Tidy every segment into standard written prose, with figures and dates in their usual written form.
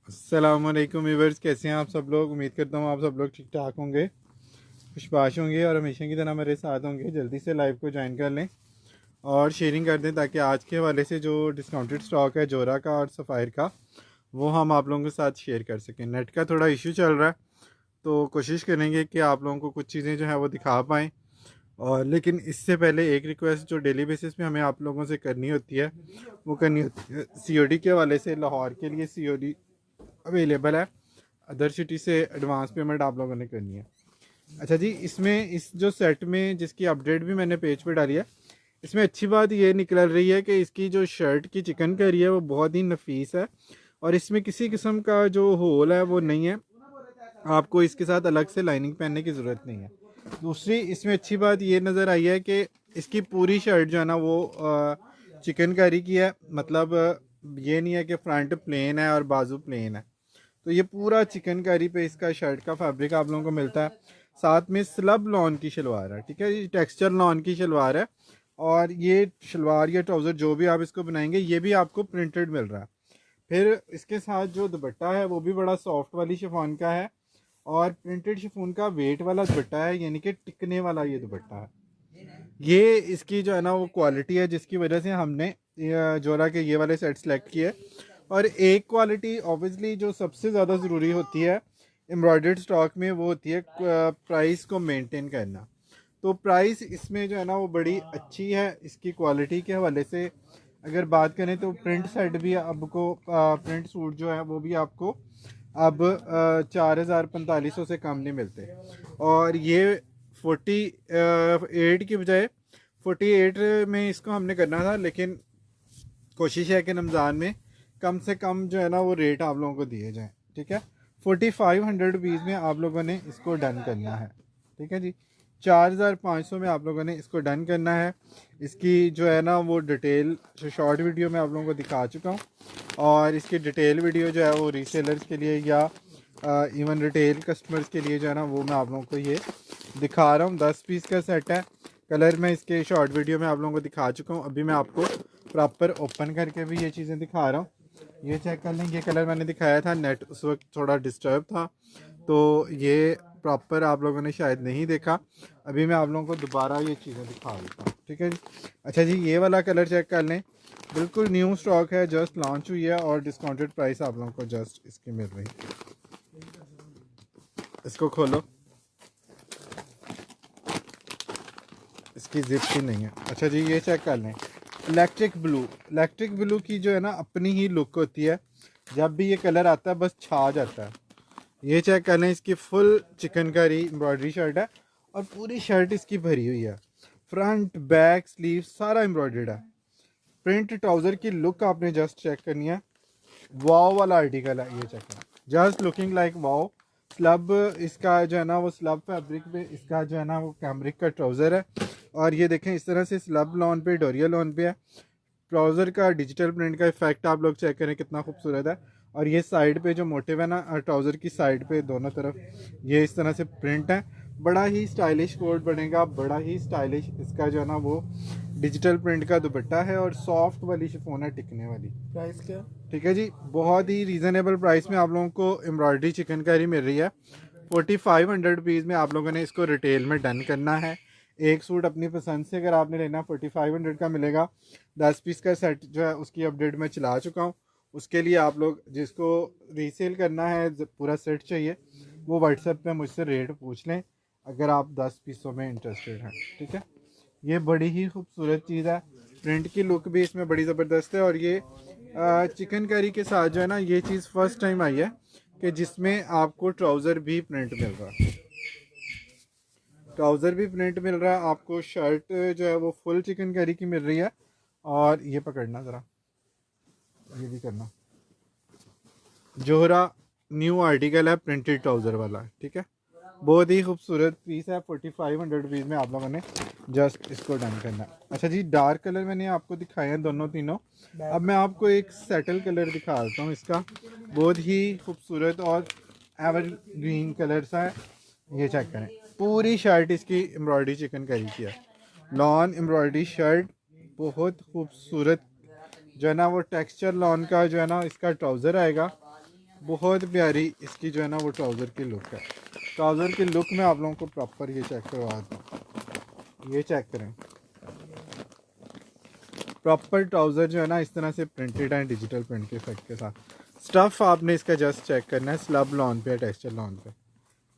अस्सलामुअलैकुम व्यूअर्स, कैसे हैं आप सब लोग। उम्मीद करता हूँ आप सब लोग ठीक ठाक होंगे, खुशबाश होंगे और हमेशा की तरह मेरे साथ होंगे। जल्दी से लाइव को ज्वाइन कर लें और शेयरिंग कर दें ताकि आज के हवाले से जो डिस्काउंटेड स्टॉक है जोरा का और सफ़ायर का, वो हम आप लोगों के साथ शेयर कर सकें। नेट का थोड़ा इशू चल रहा है तो कोशिश करेंगे कि आप लोगों को कुछ चीज़ें जो है वो दिखा पाएँ। और लेकिन इससे पहले एक रिक्वेस्ट जो डेली बेसिस पे हमें आप लोगों से करनी होती है, वो करनी होती है सीओडी के हवाले से। लाहौर के लिए सीओडी अवेलेबल है, अदर सिटी से एडवांस पेमेंट आप लोगों ने करनी है। अच्छा जी, इसमें इस जो सेट में जिसकी अपडेट भी मैंने पेज पे डाली है, इसमें अच्छी बात ये निकल रही है कि इसकी जो शर्ट की चिकन करी है वो बहुत ही नफीस है और इसमें किसी किस्म का जो होल है वो नहीं है। आपको इसके साथ अलग से लाइनिंग पहनने की ज़रूरत नहीं है। दूसरी इसमें अच्छी बात ये नज़र आई है कि इसकी पूरी शर्ट जो है ना वो चिकन करी की है। मतलब ये नहीं है कि फ्रंट प्लेन है और बाजू प्लेन है। तो ये पूरा चिकन करी पे इसका शर्ट का फैब्रिक आप लोगों को मिलता है। साथ में स्लब लॉन की शलवार है, ठीक है, ये टेक्सचर लॉन की शलवार है। और ये शलवार या ट्राउज़र जो भी आप इसको बनाएंगे ये भी आपको प्रिंटेड मिल रहा है। फिर इसके साथ जो दुपट्टा है वो भी बड़ा सॉफ्ट वाली शिफॉन का है और प्रिंटेड शिफॉन का वेट वाला दुपट्टा है, यानी कि टिकने वाला ये दुपट्टा है। ये इसकी जो है ना वो क्वालिटी है जिसकी वजह से हमने जोरा के ये वाले सेट सेलेक्ट किए। और एक क्वालिटी ऑब्वियसली जो सबसे ज़्यादा ज़रूरी होती है एम्ब्रॉयडर्ड स्टॉक में, वो होती है प्राइस को मेंटेन करना। तो प्राइस इसमें जो है ना वो बड़ी अच्छी है इसकी क्वालिटी के हवाले से। अगर बात करें तो प्रिंट सेट भी आपको प्रिंट सूट जो है वो भी आपको अब 4,000-4,500 से कम नहीं मिलते। और ये 48 की बजाय 48 में इसको हमने करना था, लेकिन कोशिश है कि रमज़ान में कम से कम जो है ना वो रेट आप लोगों को दिए जाएँ, ठीक है। 4,500 रुपीज़ में आप लोगों ने इसको डन करना है, ठीक है जी। 4,500 में आप लोगों ने इसको डन करना है। इसकी जो है ना वो डिटेल शॉर्ट वीडियो में आप लोगों को दिखा चुका हूँ और इसकी डिटेल वीडियो जो है वो रीसेलर्स के लिए या इवन रिटेल कस्टमर्स के लिए जो है ना वो मैं आप लोगों को ये दिखा रहा हूँ। 10 पीस का सेट है। कलर मैं इसके शॉर्ट वीडियो में आप लोगों को दिखा चुका हूँ। अभी मैं आपको प्रॉपर ओपन करके भी ये चीज़ें दिखा रहा हूँ। ये चेक कर लें, ये कलर मैंने दिखाया था, नेट उस वक्त थोड़ा डिस्टर्ब था तो ये प्रॉपर आप लोगों ने शायद नहीं देखा। अभी मैं आप लोगों को दोबारा ये चीज़ें दिखा देता हूँ, ठीक है जी। अच्छा जी, ये वाला कलर चेक कर लें, बिल्कुल न्यू स्टॉक है, जस्ट लॉन्च हुई है और डिस्काउंटेड प्राइस आप लोगों को जस्ट इसकी मिल रही है। इसको खोलो, इसकी जिप ही नहीं है। अच्छा जी, ये चेक कर लें, इलेक्ट्रिक ब्लू। इलेक्ट्रिक ब्लू की जो है ना अपनी ही लुक होती है, जब भी ये कलर आता है बस छा जाता है। ये चेक कर लें, इसकी फुल चिकनकारी एम्ब्रॉयडरी शर्ट है और पूरी शर्ट इसकी भरी हुई है, फ्रंट बैक स्लीव सारा एम्ब्रॉयडर्ड है। प्रिंट ट्राउज़र की लुक आपने जस्ट चेक करनी है, वाओ वाला आर्टिकल है। ये चेक करें, just looking like wow. Slub इसका जो है ना वो स्लब फैब्रिक पे इसका जो है ना वो कैमरिक का ट्राउज़र है और ये देखें इस तरह से स्लब लॉन पे डोरिया लॉन पे है। ट्राउज़र का डिजिटल प्रिंट का इफेक्ट आप लोग चेक करें कितना खूबसूरत है। और ये साइड पे जो मोटिव है ना ट्राउज़र की साइड पे दोनों तरफ ये इस तरह से प्रिंट है। बड़ा ही स्टाइलिश कोट बनेगा, बड़ा ही स्टाइलिश इसका जो है ना वो डिजिटल प्रिंट का दुपट्टा है और सॉफ्ट वाली शिफॉन है टिकने वाली। प्राइस क्या? ठीक है जी, बहुत ही रीज़नेबल प्राइस में आप लोगों को एम्ब्रॉयडरी चिकनकारी मिल रही है। 4,500 रुपीज़ में आप लोगों ने इसको रिटेल में डन करना है। एक सूट अपनी पसंद से अगर आपने लेना 4,500 का मिलेगा। 10 पीस का सेट जो है उसकी अपडेट मैं चला चुका हूँ। उसके लिए आप लोग जिसको रीसेल करना है पूरा सेट चाहिए वो व्हाट्सएप पे मुझसे रेट पूछ लें अगर आप 10 पीसों में इंटरेस्टेड हैं, ठीक है। ये बड़ी ही खूबसूरत चीज़ है, प्रिंट की लुक भी इसमें बड़ी ज़बरदस्त है। और ये चिकन करी के साथ जो है ना ये चीज़ फर्स्ट टाइम आई है कि जिसमें आपको ट्राउज़र भी प्रिंट मिल रहा है। ट्राउज़र भी प्रिंट मिल रहा है आपको, शर्ट जो है वो फुल चिकन करी की मिल रही है। और ये पकड़ना ज़रा, ये भी करना, जोहरा न्यू आर्टिकल है प्रिंटेड ट्राउज़र वाला, ठीक है। बहुत ही खूबसूरत पीस है। 4,500 रुपीज़ में आप लोगों ने जस्ट इसको डन करना है। अच्छा जी, डार्क कलर मैंने आपको दिखाए हैं दोनों तीनों। अब मैं आपको एक सेटल कलर दिखा देता हूँ इसका, बहुत ही खूबसूरत और एवर ग्रीन कलर सा है। ये चेक करें, पूरी शर्ट इसकी एम्ब्रॉयडरी चिकन करी की है, लॉन एम्ब्रॉयडरी शर्ट, बहुत खूबसूरत जो है ना वो टेक्सचर लॉन का जो है ना इसका ट्राउज़र आएगा बहुत प्यारी इसकी जो है ना वो ट्राउज़र की लुक है। ट्राउज़र की लुक में आप लोगों को प्रॉपर ये चेक करवा दूँ, ये चेक करें। प्रॉपर ट्राउज़र जो है ना इस तरह से प्रिंटेड है डिजिटल प्रिंट के इफेक्ट के साथ। स्टफ़ आपने इसका जस्ट चेक करना है स्लब लॉन पे, टेक्सचर लॉन पे।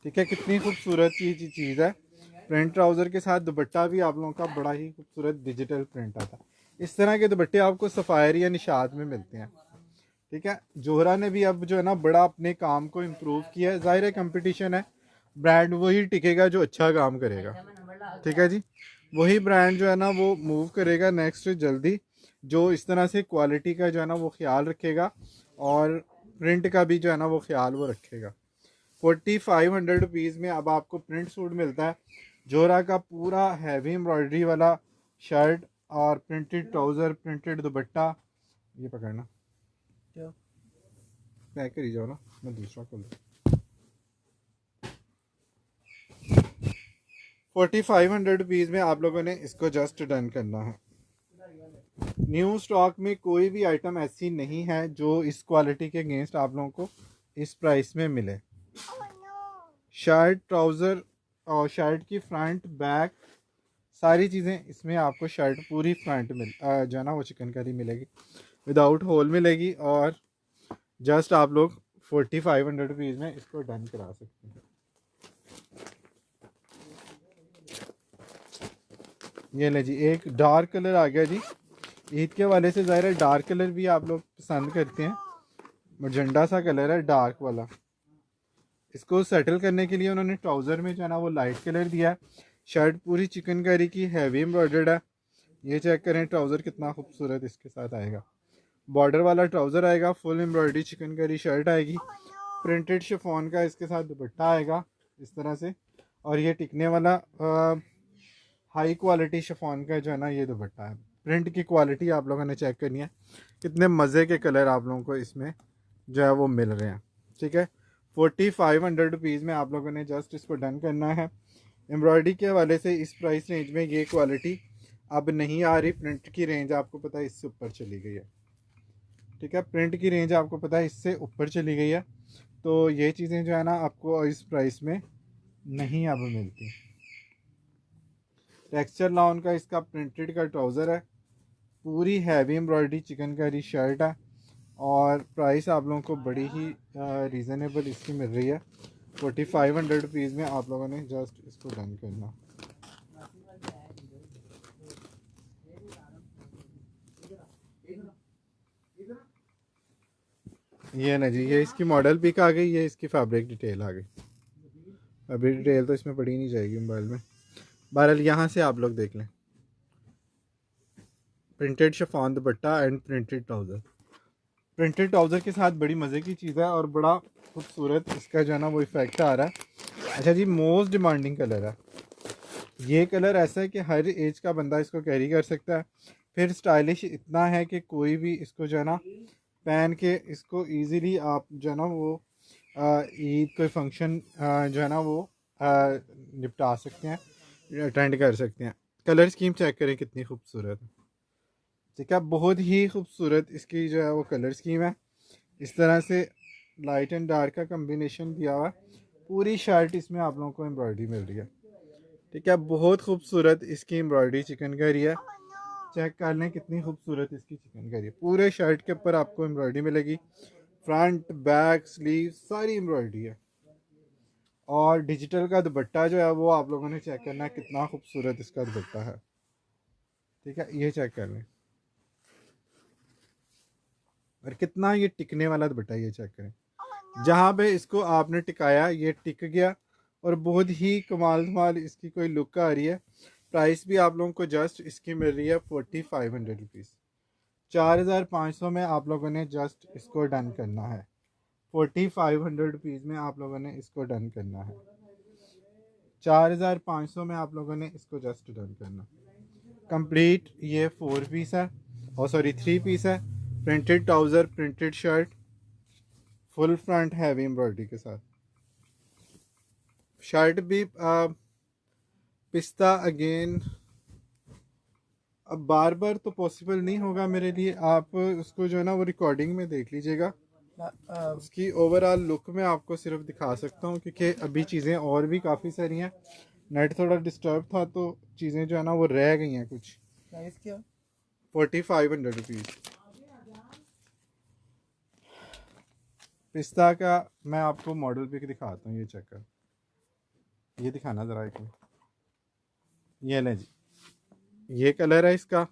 ठीक है, कितनी खूबसूरत चीज़ है। प्रिंट ट्राउज़र के साथ दुपट्टा भी आप लोगों का बड़ा ही खूबसूरत डिजिटल प्रिंट आता है। इस तरह के दुपट्टे आपको सफ़ायर या निशात में मिलते हैं। ठीक है, जोहरा ने भी अब जो है ना बड़ा अपने काम को इम्प्रूव किया है। ज़ाहिर है कंपटीशन है, ब्रांड वही टिकेगा जो अच्छा काम करेगा। ठीक है जी, वही ब्रांड जो है ना वो मूव करेगा नेक्स्ट जल्दी, जो इस तरह से क्वालिटी का जो है ना वो ख्याल रखेगा और प्रिंट का भी जो है ना वो ख्याल वो रखेगा। 4500 रुपीज़ में अब आपको प्रिंट सूट मिलता है। जोरा का पूरा हैवी एम्ब्रॉयडरी वाला शर्ट और प्रिंटेड ट्राउज़र, प्रिंटेड दुपट्टा। ये पकड़ना, क्या पैक करी जाओ ना, मैं दूसरा खोल। 4500 रुपीज़ में आप लोगों ने इसको जस्ट डन करना है। न्यू स्टॉक में कोई भी आइटम ऐसी नहीं है जो इस क्वालिटी के अगेंस्ट आप लोगों को इस प्राइस में मिले। शर्ट, ट्राउज़र और शर्ट की फ्रंट बैक सारी चीज़ें इसमें आपको शर्ट पूरी फ्रंट मिल जो है ना वो चिकनकारी मिलेगी, विदाउट होल मिलेगी। और जस्ट आप लोग 4500 रुपीज़ में इसको डन करा सकते हैं। ये ले जी, एक डार्क कलर आ गया जी। ईद के वाले से ज़ाहिर है डार्क कलर भी आप लोग पसंद करते हैं। मजेंडा सा कलर है डार्क वाला। इसको सेटल करने के लिए उन्होंने ट्राउज़र में जो है ना वो लाइट कलर दिया है। शर्ट पूरी चिकनकारी की हैवी एम्ब्रॉयडर्ड है। ये चेक करें ट्राउज़र कितना खूबसूरत इसके साथ आएगा। बॉर्डर वाला ट्राउज़र आएगा, फुल एम्ब्रॉयडरी चिकनकारी शर्ट आएगी, प्रिंटेड शिफॉन का इसके साथ दुपट्टा आएगा इस तरह से। और ये टिकने वाला हाई क्वालिटी शिफॉन का जो है ना ये दुपट्टा है। प्रिंट की क्वालिटी आप लोगों ने चेक करनी है, कितने मज़े के कलर आप लोगों को इसमें जो है वो मिल रहे हैं। ठीक है, 4500 रुपीज़ में आप लोगों ने जस्ट इसको डन करना है। एम्ब्रॉयडरी के हवाले से इस प्राइस रेंज में ये क्वालिटी अब नहीं आ रही। प्रिंट की रेंज आपको पता है इससे ऊपर चली गई है। ठीक है, प्रिंट की रेंज आपको पता है इससे ऊपर चली गई है। तो ये चीज़ें जो है ना आपको इस प्राइस में नहीं अब मिलती। टेक्सचर लॉन का इसका प्रिंटेड का ट्राउज़र है, पूरी हैवी एम्ब्रॉयडरी चिकनकारी शर्ट है और प्राइस आप लोगों को बड़ी ही रीज़नेबल इसकी मिल रही है। 4500 रुपीज़ में आप लोगों ने जस्ट इसको डन करना। ये ना जी, ये इसकी मॉडल पिक आ गई, ये इसकी फैब्रिक डिटेल आ गई। फैब्रिक डिटेल तो इसमें पड़ी नहीं जाएगी मोबाइल में, बहरहाल यहाँ से आप लोग देख लें। Printed chiffon dupatta and printed trouser. Printed trouser के साथ बड़ी मज़े की चीज़ है और बड़ा खूबसूरत इसका जो है ना वो इफ़ेक्ट आ रहा है। अच्छा जी, मोस्ट डिमांडिंग कलर है ये। कलर ऐसा है कि हर एज का बंदा इसको कैरी कर सकता है। फिर स्टाइलिश इतना है कि कोई भी इसको जो है ना पहन के इसको इजीली आप जो है ना वो ईद कोई फंक्शन जो है ना वो निपटा सकते हैं, अटेंड कर सकते हैं। कलर स्कीम चेक करें कितनी खूबसूरत है। ठीक है, बहुत ही खूबसूरत इसकी जो है वो कलर स्कीम है। इस तरह से लाइट एंड डार्क का कम्बिनेशन दिया हुआ है। पूरी शर्ट इसमें आप लोगों को एम्ब्रॉयडरी मिल रही है। ठीक है, बहुत खूबसूरत इसकी एम्ब्रॉयडरी चिकनकारी है। चेक कर लें कितनी खूबसूरत इसकी चिकनकारी है। पूरे शर्ट के ऊपर आपको एम्ब्रॉयडरी मिलेगी, फ्रंट बैक स्लीव सारी एम्ब्रॉयडरी है। और डिजिटल का दुपट्टा जो है वो आप लोगों ने चेक करना है कितना खूबसूरत इसका दुपट्टा है। ठीक है, ये चेक कर लें और कितना ये टिकने वाला दुपट्टा, ये चेक करें। जहाँ पे इसको आपने टिकाया ये टिक गया और बहुत ही कमाल धमाल इसकी कोई लुक आ रही है। प्राइस भी आप लोगों को जस्ट इसकी मिल रही है 4500 रुपीज़। 4500 में आप लोगों ने जस्ट इसको डन करना है। 4500 रुपीज़ में आप लोगों ने इसको डन करना है। 4500 में आप लोगों ने इसको जस्ट डन करना। कंप्लीट ये 4 पीस है, और सॉरी 3 पीस है। Printed trouser, printed shirt, full front heavy embroidery के साथ। शर्ट भी पिस्ता अगेन अब बार बार तो पॉसिबल नहीं होगा मेरे लिए, आप उसको जो है ना वो रिकॉर्डिंग में देख लीजिएगा। उसकी ओवरऑल लुक में आपको सिर्फ दिखा सकता हूँ क्योंकि अभी चीज़ें और भी काफ़ी सारी हैं। नेट थोड़ा डिस्टर्ब था तो चीज़ें जो है ना वो रह गई हैं कुछ। प्राइस क्या? 4500 रुपीज़। पिस्ता का मैं आपको मॉडल पिक दिखाता हूँ, ये चेक कर, ये दिखाना ज़रा एक मिनट। ये लें जी, ये कलर है इसका।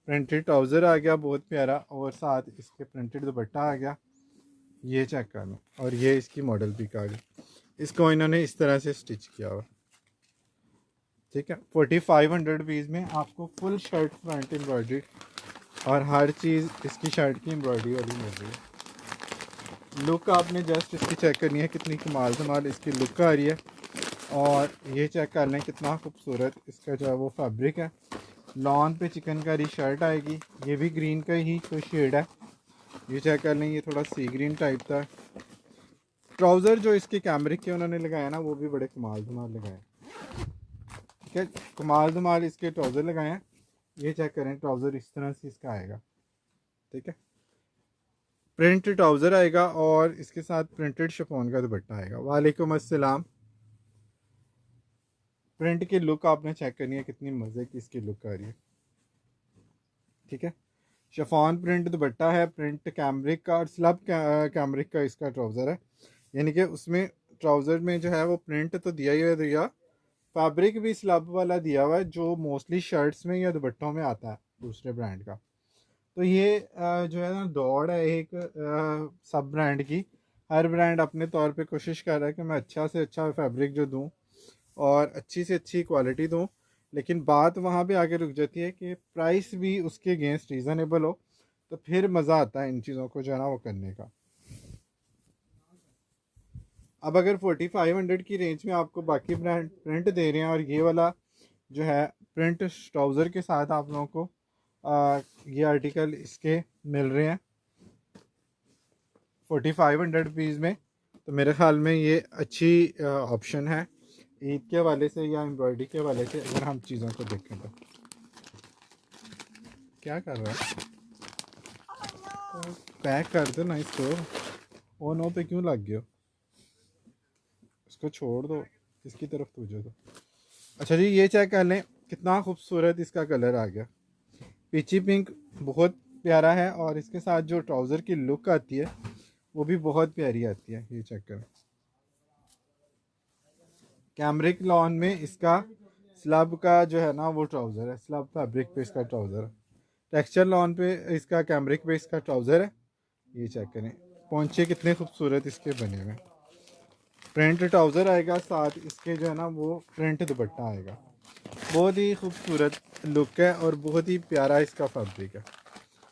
प्रिंटेड ट्राउज़र आ गया बहुत प्यारा और साथ इसके प्रिंटेड दुपट्टा आ गया। ये चेक कर लो, और ये इसकी मॉडल पिक आ गई। इसको इन्होंने इस तरह से स्टिच किया हुआ, ठीक है। 4500 रुपीज़ में आपको फुल शर्ट फ्रंट एम्ब्रॉयडरी और हर चीज़ इसकी शर्ट की एम्ब्रॉयडरी वाली मिल रही है। लुक आपने जस्ट इसकी चेक करनी है, कितनी कमाल धमाल इसकी लुक आ रही है। और ये चेक कर लें कितना खूबसूरत इसका जो है वो फैब्रिक है। लॉन पे चिकनकारी शर्ट आएगी, ये भी ग्रीन का ही कोई शेड है। ये चेक कर लें, ये थोड़ा सी ग्रीन टाइप था। ट्राउज़र जो इसके कैमरिक के उन्होंने लगाया ना वो भी बड़े कमाल धमाल लगाए, ठीक है। कमाल धमाल इसके ट्राउज़र लगाए हैं। ये चेक करें, ट्राउज़र इस तरह से इसका आएगा, ठीक है। प्रिंट ट्राउज़र आएगा और इसके साथ प्रिंटेड शिफॉन का दुपट्टा आएगा। वालेकुम अस्सलाम। प्रिंट की लुक आपने चेक करनी है, कितनी मज़े की इसकी लुक आ रही है, ठीक है। शिफॉन प्रिंट दुपट्टा है, प्रिंट कैमरिक का और स्लब कैमरिक का इसका ट्राउज़र है। यानी कि उसमें ट्राउज़र में जो है वो प्रिंट तो दिया ही दिया, फैब्रिक भी स्लब वाला दिया हुआ है जो मोस्टली शर्ट्स में या दुपट्टों में आता है दूसरे ब्रांड का। तो ये जो है ना दौड़ है एक सब ब्रांड की। हर ब्रांड अपने तौर पे कोशिश कर रहा है कि मैं अच्छा से अच्छा फैब्रिक जो दूं और अच्छी से अच्छी क्वालिटी दूं, लेकिन बात वहाँ पे आगे रुक जाती है कि प्राइस भी उसके अगेंस्ट रीज़नेबल हो, तो फिर मज़ा आता है इन चीज़ों को जो है ना वो करने का। अब अगर 4500 की रेंज में आपको बाकी ब्रांड प्रिंट दे रहे हैं और ये वाला जो है प्रिंट ट्राउज़र के साथ आप लोगों को ये आर्टिकल इसके मिल रहे हैं 4500 रुपीज़ में, तो मेरे ख़्याल में ये अच्छी ऑप्शन है ईद के हवाले से या एम्ब्रॉयडरी के हवाले से। अगर हम चीज़ों को देखें तो क्या कर रहा है, पैक कर दो ना इसको। ओ नो पे क्यों लग गया, इसको छोड़ दो, इसकी तरफ तुझे तो। अच्छा जी, ये चेक कर लें कितना खूबसूरत इसका कलर आ गया। पीची पिंक बहुत प्यारा है और इसके साथ जो ट्राउज़र की लुक आती है वो भी बहुत प्यारी आती है। ये चेक करें, कैमरिक लॉन में इसका स्लब का जो है ना वो ट्राउज़र है, स्लब फैब्रिक पे इसका ट्राउज़र है। टेक्सचर लॉन पे इसका कैमरिक पे इसका ट्राउज़र है। ये चेक करें, पोंचे कितने खूबसूरत इसके बने हुए। प्रिंट ट्राउज़र आएगा, साथ इसके जो है ना वो प्रिंट दुपट्टा आएगा। बहुत ही खूबसूरत लुक है और बहुत ही प्यारा इसका फैब्रिक है।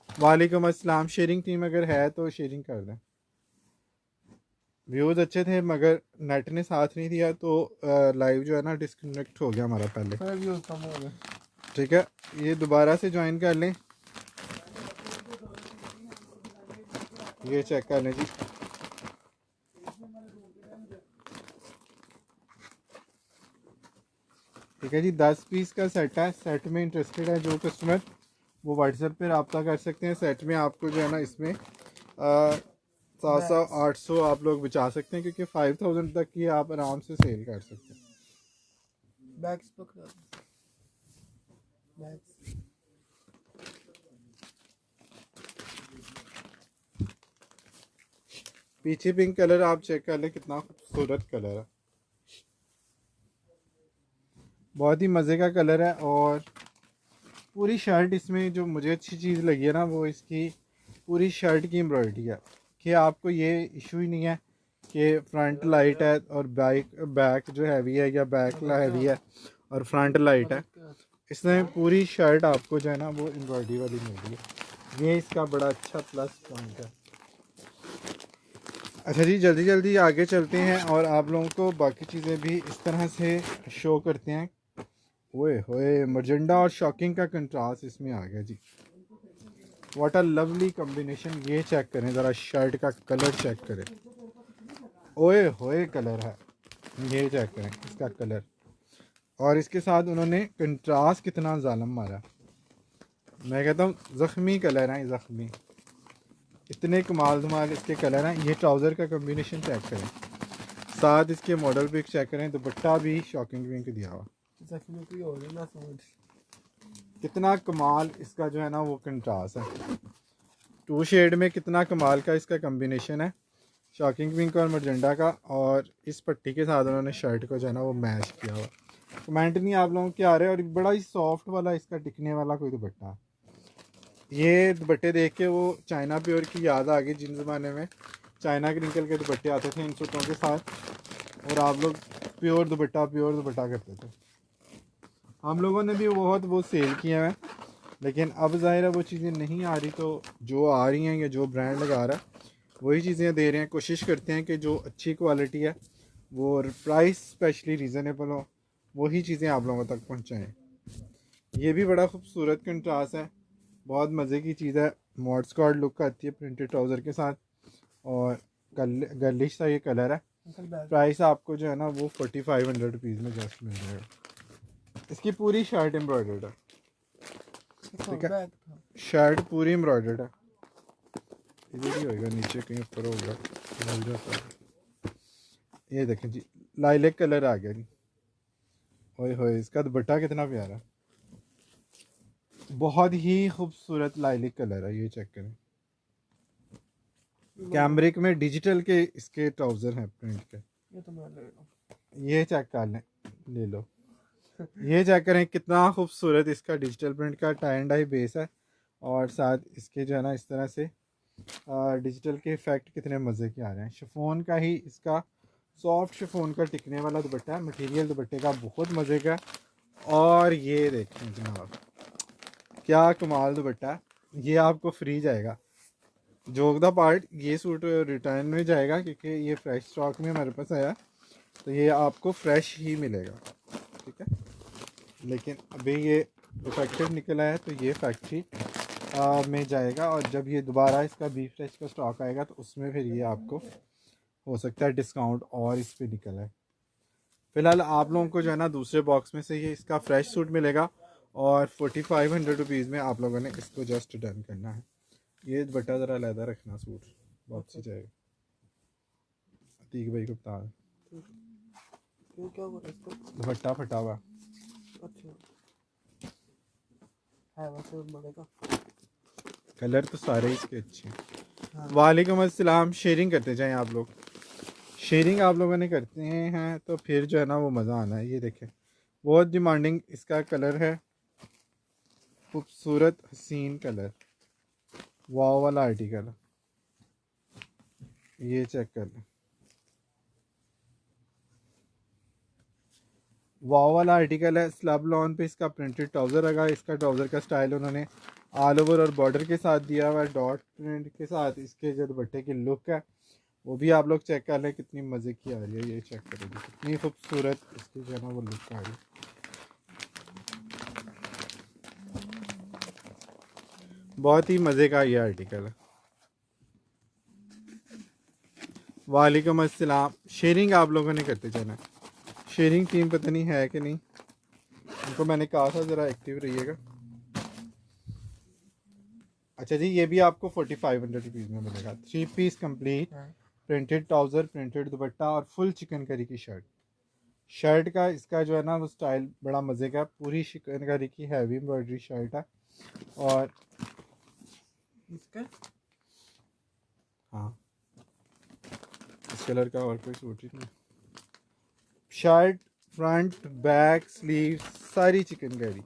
वालेकुम अस्सलाम। शेयरिंग टीम अगर है तो शेयरिंग कर दें। व्यूज़ अच्छे थे मगर नेट ने साथ नहीं दिया तो लाइव जो है ना डिस्कनेक्ट हो गया हमारा पहले। व्यूज कम हो गए, ठीक है, ये दोबारा से ज्वाइन कर लें। ये चेक कर लें जी, ठीक है जी। 10 पीस का सेट है। सेट में इंटरेस्टेड है जो कस्टमर वो व्हाट्सएप पे रब्ता कर सकते हैं। सेट में आपको जो है ना इसमें 700-800 आप लोग बचा सकते हैं क्योंकि 5000 तक की आप आराम से सेल कर सकते हैं। बैग्स पकड़ा बैग्स। पीछे पिंक कलर आप चेक कर लें, कितना खूबसूरत कलर है, बहुत ही मज़े का कलर है। और पूरी शर्ट इसमें जो मुझे अच्छी चीज़ लगी है ना वो इसकी पूरी शर्ट की एम्ब्रॉयडरी है कि आपको ये इशू ही नहीं है कि फ्रंट लाइट है और बैक जो हैवी है या बैक हैवी है और फ्रंट लाइट है। इसमें पूरी शर्ट आपको जो है ना वो एम्ब्रॉयडरी वाली मिल रही है। ये इसका बड़ा अच्छा प्लस पॉइंट है। अच्छा जी, जल्दी जल्दी आगे चलते हैं और आप लोगों को बाकी चीज़ें भी इस तरह से शो करते हैं। ओए होए, मजेंडा और शॉकिंग का कंट्रास्ट इसमें आ गया जी। What a lovely combination. ये चेक करें ज़रा, शर्ट का कलर चेक करें, ओए होए कलर है। ये चेक करें इसका कलर, और इसके साथ उन्होंने कंट्रास्ट कितना जालम मारा। मैं कहता हूँ ज़ख्मी कलर है, ज़ख्मी। इतने कमाल धमाल इसके कलर हैं। ये ट्राउज़र का कम्बिनेशन चेक करें, साथ इसके मॉडल पिक चेक करें, दुपट्टा भी शॉकिंग पिंक दिया हुआ। सच में कोई और ना समझ। कितना कमाल इसका जो है ना वो कंट्रास्ट है, 2 शेड में कितना कमाल का इसका कम्बिनेशन है, शॉकिंग पिंक और मजेंडा का। और इस पट्टी के साथ उन्होंने शर्ट को जो है ना वो मैच किया हुआ। कमेंट नहीं आप लोगों के आ रहे। और बड़ा ही सॉफ्ट वाला इसका टिकने वाला कोई दुपट्टा। ये दुपट्टे देख के वो चाइना प्योर की याद आ गई, जिन ज़माने में चाइना क्रिंकल के दुपट्टे आते थे इन सूटों के साथ, और आप लोग प्योर दुपट्टा करते थे। हम लोगों ने भी बहुत वो सेल किए हैं, लेकिन अब ज़ाहिर है वो चीज़ें नहीं आ रही। तो जो आ रही हैं या जो ब्रांड लगा रहा है वही चीज़ें दे रहे हैं। कोशिश करते हैं कि जो अच्छी क्वालिटी है वो प्राइस स्पेशली रीज़नेबल हो, वही चीज़ें आप लोगों तक पहुंचाएं। ये भी बड़ा खूबसूरत कंट्रास्ट है, बहुत मज़े की चीज़ है। मॉड स्क्वाड लुक आती है प्रिंटेड ट्राउज़र के साथ, और गर्लिश सा ये कलर है। प्राइस आपको जो है ना वो 4500 रुपीज़ में जस्ट मिल जाएगा। इसकी पूरी शर्ट एम्ब्रॉयडर्ड है, ठीक है, शर्ट पूरी एम्ब्रॉयडर्ड है। इधर ही होगा, नीचे कहीं ऊपर होगा, मिल जाता है। ये देखें जी, लाइलेक कलर आ गया जी। ओए होए, इसका दुपट्टा कितना प्यारा है, बहुत ही खूबसूरत लाइलेक कलर है। ये चेक करें, कैमरिक में डिजिटल के इसके ट्राउज़र हैं प्रिंट के। ये तो मैं ले रहा हूँ। ये चेक कर लें, ले लो। ये चेक करें कितना खूबसूरत इसका डिजिटल प्रिंट का टाई एंड डाई बेस है, और साथ इसके जो है ना इस तरह से डिजिटल के इफ़ेक्ट कितने मज़े के आ रहे हैं। शिफॉन का ही इसका, सॉफ्ट शिफॉन का टिकने वाला दुपट्टा है। मटेरियल दुपट्टे का बहुत मज़े का है। और ये देखें जनाब, क्या कमाल दुपट्टा है। ये आपको फ्री जाएगा, जोगदा पार्ट। ये सूट रिटर्न में जाएगा क्योंकि ये फ्रेश स्टॉक में हमारे पास आया, तो ये आपको फ्रेश ही मिलेगा, ठीक है। लेकिन अभी ये डिफेक्टिव निकला है, तो ये फैक्ट्री में जाएगा, और जब ये दोबारा इसका बी फ्रेश का स्टॉक आएगा तो उसमें फिर ये आपको हो सकता है डिस्काउंट और इस पर निकला है। फ़िलहाल आप लोगों को जो है ना दूसरे बॉक्स में से ये इसका फ्रेश सूट मिलेगा, और 4500 रुपीज़ में आप लोगों ने इसको जस्ट डन करना है। ये दुपट्टा ज़रा अलहदा रखना, सूट वापसी जाएगा। अतीक भाई को बता, ये क्या हो रहा है इसको? दुपट्टा फटा हुआ। अच्छा है वैसे बड़े का। कलर तो सारे इसके अच्छे हैं। हाँ। वालेकुम अस्सलाम। शेयरिंग करते जाएं आप लोग, शेयरिंग आप लोगों ने करते हैं तो फिर जो है ना वो मज़ा आना है। ये देखें, बहुत डिमांडिंग इसका कलर है, खूबसूरत हसीन कलर, वाव वाला आर्टिकल। ये चेक कर लें, वाव वाला आर्टिकल है। स्लब लॉन पे इसका प्रिंटेड ट्राउज़र लगा। इसका ट्राउज़र का स्टाइल उन्होंने ऑल ओवर और बॉर्डर के साथ दिया हुआ है, डॉट प्रिंट के साथ। इसके जो दुपट्टे की लुक है वो भी आप लोग चेक कर लें, कितनी मज़े की आ रही है। ये चेक करें कितनी खूबसूरत इसकी जो है ना वो लुक आ रही है। बहुत ही मज़े का ये आर्टिकल है। वालेकुम अस्सलाम। शेयरिंग आप लोगों ने करते जाना, शेयरिंग टीम पता नहीं है कि नहीं, उनको मैंने कहा था ज़रा एक्टिव रहिएगा। अच्छा जी, ये भी आपको 4500 रुपीज़ में मिलेगा। 3 piece complete, printed trouser, printed dupatta और फुल चिकनकारी की शर्ट। शर्ट का इसका जो है ना वो स्टाइल बड़ा मज़े का, पूरी चिकनकारी की हैवी एम्ब्रॉयडरी शर्ट है। और इसका हाँ, इस कलर का और कोई सूट ही नहीं। शर्ट फ्रंट बैक स्लीव सारी चिकनकारी।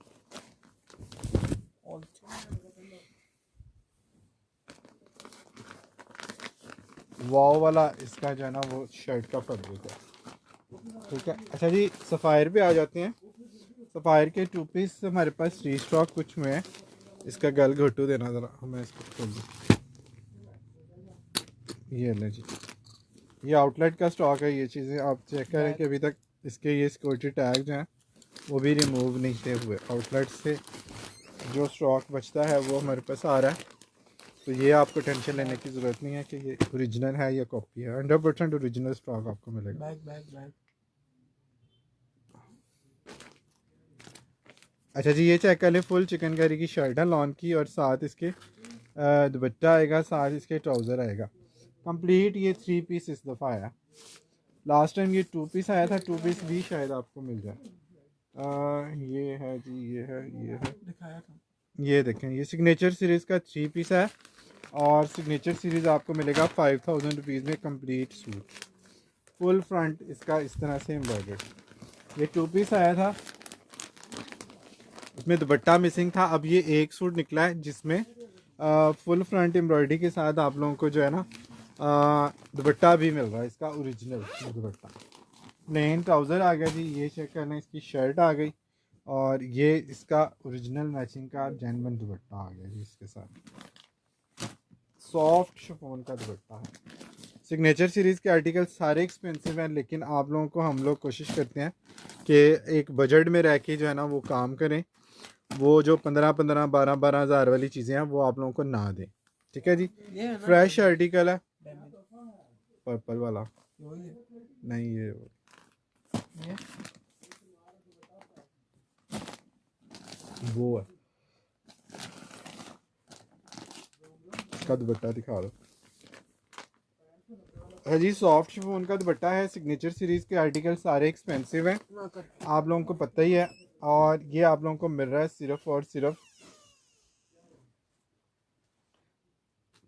वाव वाला इसका जो है ना वो शर्ट का फैब्रिक है, ठीक है। अच्छा जी, सफ़ायर पे आ जाते हैं। सफ़ायर के 2 पीस हमारे पास रीस्टॉक कुछ में है। इसका गल घोटू देना ज़रा, हमें इसको खोल दूँ। ये ले जी, ये आउटलेट का स्टॉक है। ये चीज़ें आप चेक करें कि अभी तक इसके ये सिक्योरिटी टैग जो हैं वो भी रिमूव नहीं थे हुए। आउटलेट से जो स्टॉक बचता है वो हमारे पास आ रहा है, तो ये आपको टेंशन लेने की ज़रूरत नहीं है कि ये ओरिजिनल है या कॉपी है। 100% ओरिजिनल स्टॉक आपको मिलेगा। Bag bag bag. अच्छा जी, ये चेक कर लें, फुल चिकनकारी की शर्ट है लॉन की, और साथ इसके दुपट्टा आएगा, साथ इसके ट्राउज़र आएगा। कंप्लीट ये 3 पीस इस दफ़ा आया। लास्ट टाइम ये 2 पीस आया था, 2 पीस भी शायद आपको मिल जाए। ये है जी, ये है। दिखाया था। ये देखें, ये सिग्नेचर सीरीज़ का 3 पीस है और सिग्नेचर सीरीज़ आपको मिलेगा 5000 रुपीज़ में कंप्लीट सूट। फुल फ्रंट इसका इस तरह से एम्ब्रॉयडर्ड। ये 2 पीस आया था, इसमें दुपट्टा मिसिंग था। अब ये एक सूट निकला है जिसमें फुल फ्रंट एम्ब्रॉयडरी के साथ आप लोगों को जो है ना दुपट्टा भी मिल रहा है, इसका ओरिजिनल दुपट्टा। प्लेन ट्राउज़र आ गया जी, ये चेक करना, इसकी शर्ट आ गई और ये इसका ओरिजिनल मैचिंग का जेन्युइन दुपट्टा आ गया जी इसके साथ। सॉफ्ट शिफॉन का दुपट्टा है। सिग्नेचर सीरीज़ के आर्टिकल सारे एक्सपेंसिव हैं, लेकिन आप लोगों को हम लोग कोशिश करते हैं कि एक बजट में रह के जो है ना वो काम करें। वो जो 15-15, 12-12 हज़ार वाली चीज़ें हैं वो आप लोगों को ना दें, ठीक है जी। ये है ना फ्रेश आर्टिकल है, डैमेज। पर्पल वाला वही है। नहीं, ये ये वो है। इसका दुपट्टा दिखा दो। है जी, सॉफ्ट शिफॉन का दुपट्टा है। सिग्नेचर सीरीज़ के आर्टिकल सारे एक्सपेंसिव हैं, ना कर। आप लोगों को पता ही है। और ये आप लोगों को मिल रहा है सिर्फ और सिर्फ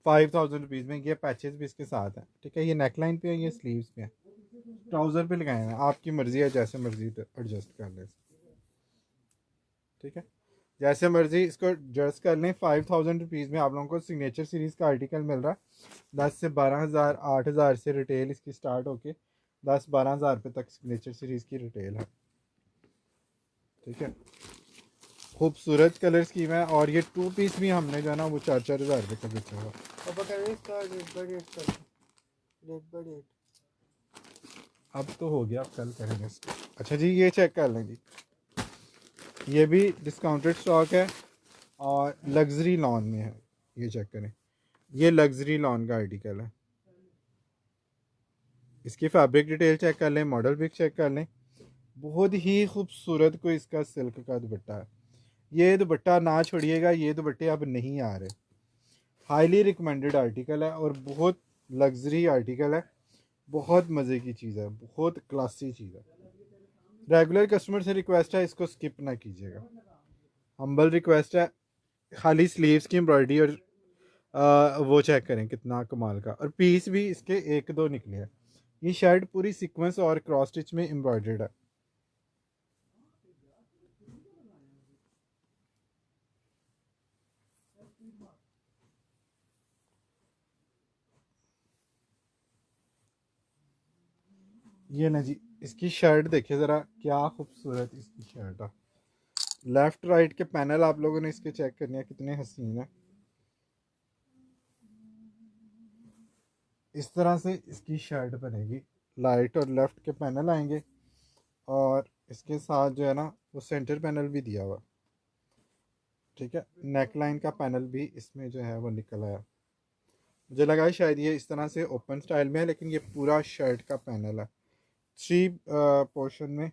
5000 रुपीज़ में। ये पैचेस भी इसके साथ हैं, ठीक है। ये नेकलाइन पे है, ये स्लीव्स पे है, ट्राउज़र पे लगाए हैं। आपकी मर्ज़ी है, जैसे मर्ज़ी एडजस्ट कर लें, ठीक है। जैसे मर्ज़ी इसको एडजस्ट कर लें। 5000 रुपीज़ में आप लोगों को सिग्नेचर सीरीज़ का आर्टिकल मिल रहा है। 10 से 12 हज़ार, 8 हज़ार से रिटेल इसकी स्टार्ट होके 10-12 हज़ार रुपये तक सिग्नेचर सीरीज़ की रिटेल है, ठीक है। खूबसूरत कलर स्कीम है और ये 2 पीस भी हमने जो है ना वो 4-4 हज़ार रुपये का बेचा हुआ। अब करें इसका रेट बाय रेट कर। Rate by rate. अब तो हो गया, अब कल करेंगे इसको। अच्छा जी, ये चेक कर लें जी, ये भी डिस्काउंटेड स्टॉक है और लग्जरी लॉन में है। ये चेक करें, ये लग्जरी लॉन का आर्टिकल है। इसकी फैब्रिक डिटेल चेक कर लें, मॉडल पिक चेक कर लें। बहुत ही खूबसूरत कोई इसका सिल्क का दुपट्टा है। ये दुपट्टा ना छोड़िएगा, ये दुपट्टे अब नहीं आ रहे। हाईली रिकमेंडेड आर्टिकल है और बहुत लग्जरी आर्टिकल है। बहुत मज़े की चीज़ है, बहुत क्लासी चीज़ है। रेगुलर कस्टमर से रिक्वेस्ट है, इसको स्किप ना कीजिएगा, हम्बल रिक्वेस्ट है। खाली स्लीव्स की एम्ब्रॉयडरी और वो चेक करें कितना कमाल का। और पीस भी इसके 1-2 निकले हैं। ये शर्ट पूरी सीक्वेंस और क्रॉस स्टिच में एम्ब्रॉयडर्ड है। ये ना जी, इसकी शर्ट देखिए ज़रा, क्या खूबसूरत इसकी शर्ट है। लेफ़्ट राइट के पैनल आप लोगों ने इसके चेक करने हैं, कितने हसीन है। इस तरह से इसकी शर्ट बनेगी। लाइट और लेफ़्ट के पैनल आएंगे और इसके साथ जो है ना वो सेंटर पैनल भी दिया हुआ, ठीक है। नेक लाइन का पैनल भी इसमें जो है वो निकल आया। मुझे लगा शायद ये इस तरह से ओपन स्टाइल में है, लेकिन ये पूरा शर्ट का पैनल है। 3 पोर्शन में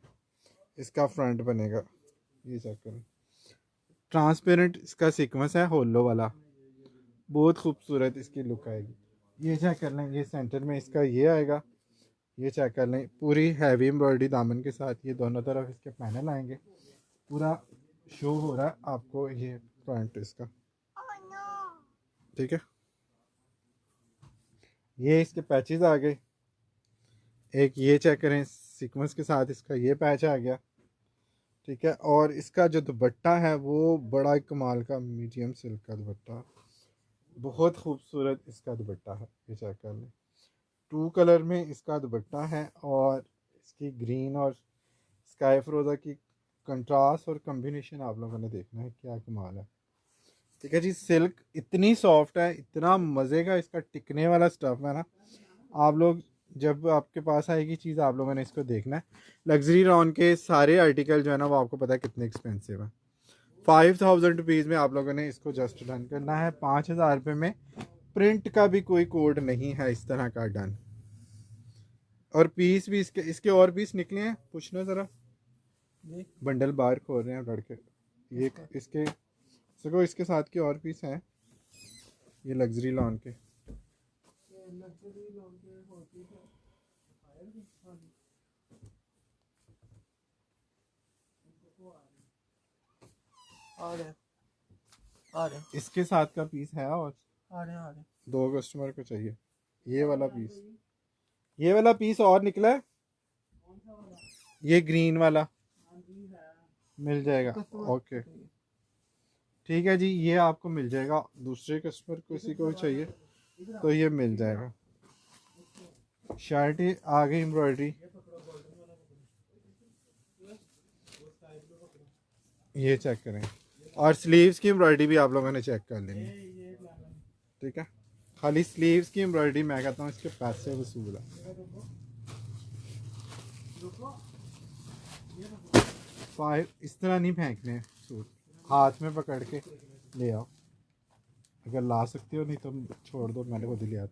इसका फ्रंट बनेगा। ये चेक करें, ट्रांसपेरेंट इसका सीक्वेंस है होलो वाला। बहुत खूबसूरत इसकी लुक आएगी। ये चेक कर लें, ये सेंटर में इसका ये आएगा। ये चेक कर लें, पूरी हैवी एम्ब्रॉयडरी दामन के साथ ये दोनों तरफ इसके पैनल आएंगे। पूरा शो हो रहा है आपको ये फ्रंट इसका, ठीक है। ये इसके पैचेस आ गए। एक ये चेक करें, सीक्वेंस के साथ इसका ये पैच आ गया, ठीक है। और इसका जो दुपट्टा है वो बड़ा कमाल का मीडियम सिल्क का दुपट्टा, बहुत खूबसूरत इसका दुपट्टा है। ये चेक कर लें, 2 कलर में इसका दुपट्टा है और इसकी ग्रीन और स्काई फ्रोज़ा की कंट्रास्ट और कम्बिनेशन आप लोगों ने देखना है, क्या कमाल है, ठीक है जी। सिल्क इतनी सॉफ्ट है, इतना मज़े का इसका टिकने वाला स्टफ़ है ना। आप लोग जब आपके पास आएगी चीज़, आप लोगों ने इसको देखना है। लग्जरी रॉन के सारे आर्टिकल जो है ना वो आपको पता है कितने एक्सपेंसिव है। 5000 रुपीज़ में आप लोगों ने इसको जस्ट डन करना है। 5000 रुपये में प्रिंट का भी कोई कोड नहीं है इस तरह का डन। और पीस भी इसके इसके और पीस निकले हैं, पूछना ज़रा। देख बंडल बाहर खोल रहे हैं लड़के। ये इसके इसको इसके साथ के और पीस हैं। ये लग्जरी लॉन के। आ रहे आ रहे इसके साथ का पीस है और आ रहे 2 कस्टमर को चाहिए ये वाला पीस। ये वाला पीस और निकला है, ये ग्रीन वाला मिल जाएगा। ओके ठीक है जी, ये आपको मिल जाएगा। दूसरे कस्टमर को किसी को भी चाहिए तो ये मिल जाएगा। शर्ट आ गई एम्ब्रॉयडरी, ये चेक करें। और स्लीव्स की एम्ब्रॉयडरी भी आप लोगों ने चेक कर लेनी है, ठीक है। खाली स्लीव्स की एम्ब्रॉयडरी मैं कहता हूँ इसके पैसे वसूल है। 5 इस तरह नहीं फेंकने सूट, हाथ में पकड़ के ले आओ। अगर ला सकते हो, नहीं तो छोड़ दो, मैंने खुद ही लिया।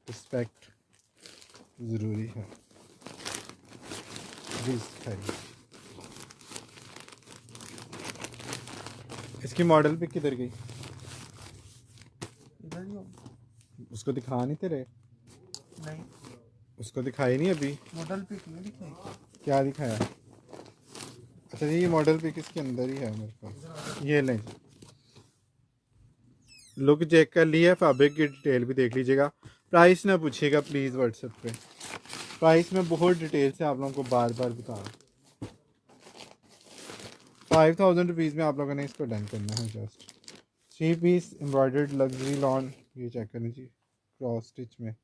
रिस्पेक्ट ज़रूरी है। इसकी मॉडल पिक किधर गई? इधर ही हो। उसको दिखा नहीं तेरे? नहीं, उसको दिखाई नहीं अभी। मॉडल पिक नहीं दिखाई। क्या दिखाया? अच्छा जी, ये मॉडल पिक इसके अंदर ही है मेरे पास। ये लें, लुक चेक कर लिया, फैब्रिक की डिटेल भी देख लीजिएगा। प्राइस ना पूछिएगा प्लीज़ व्हाट्सएप पे, प्राइस में बहुत डिटेल से आप लोगों को बार बार बता रहा हूँ। 5000 रुपीज़ में आप लोगों ने इसको डन करना है। Just 3 piece embroidered luxury lawn, ये चेक करनी चाहिए, क्रॉस स्टिच में,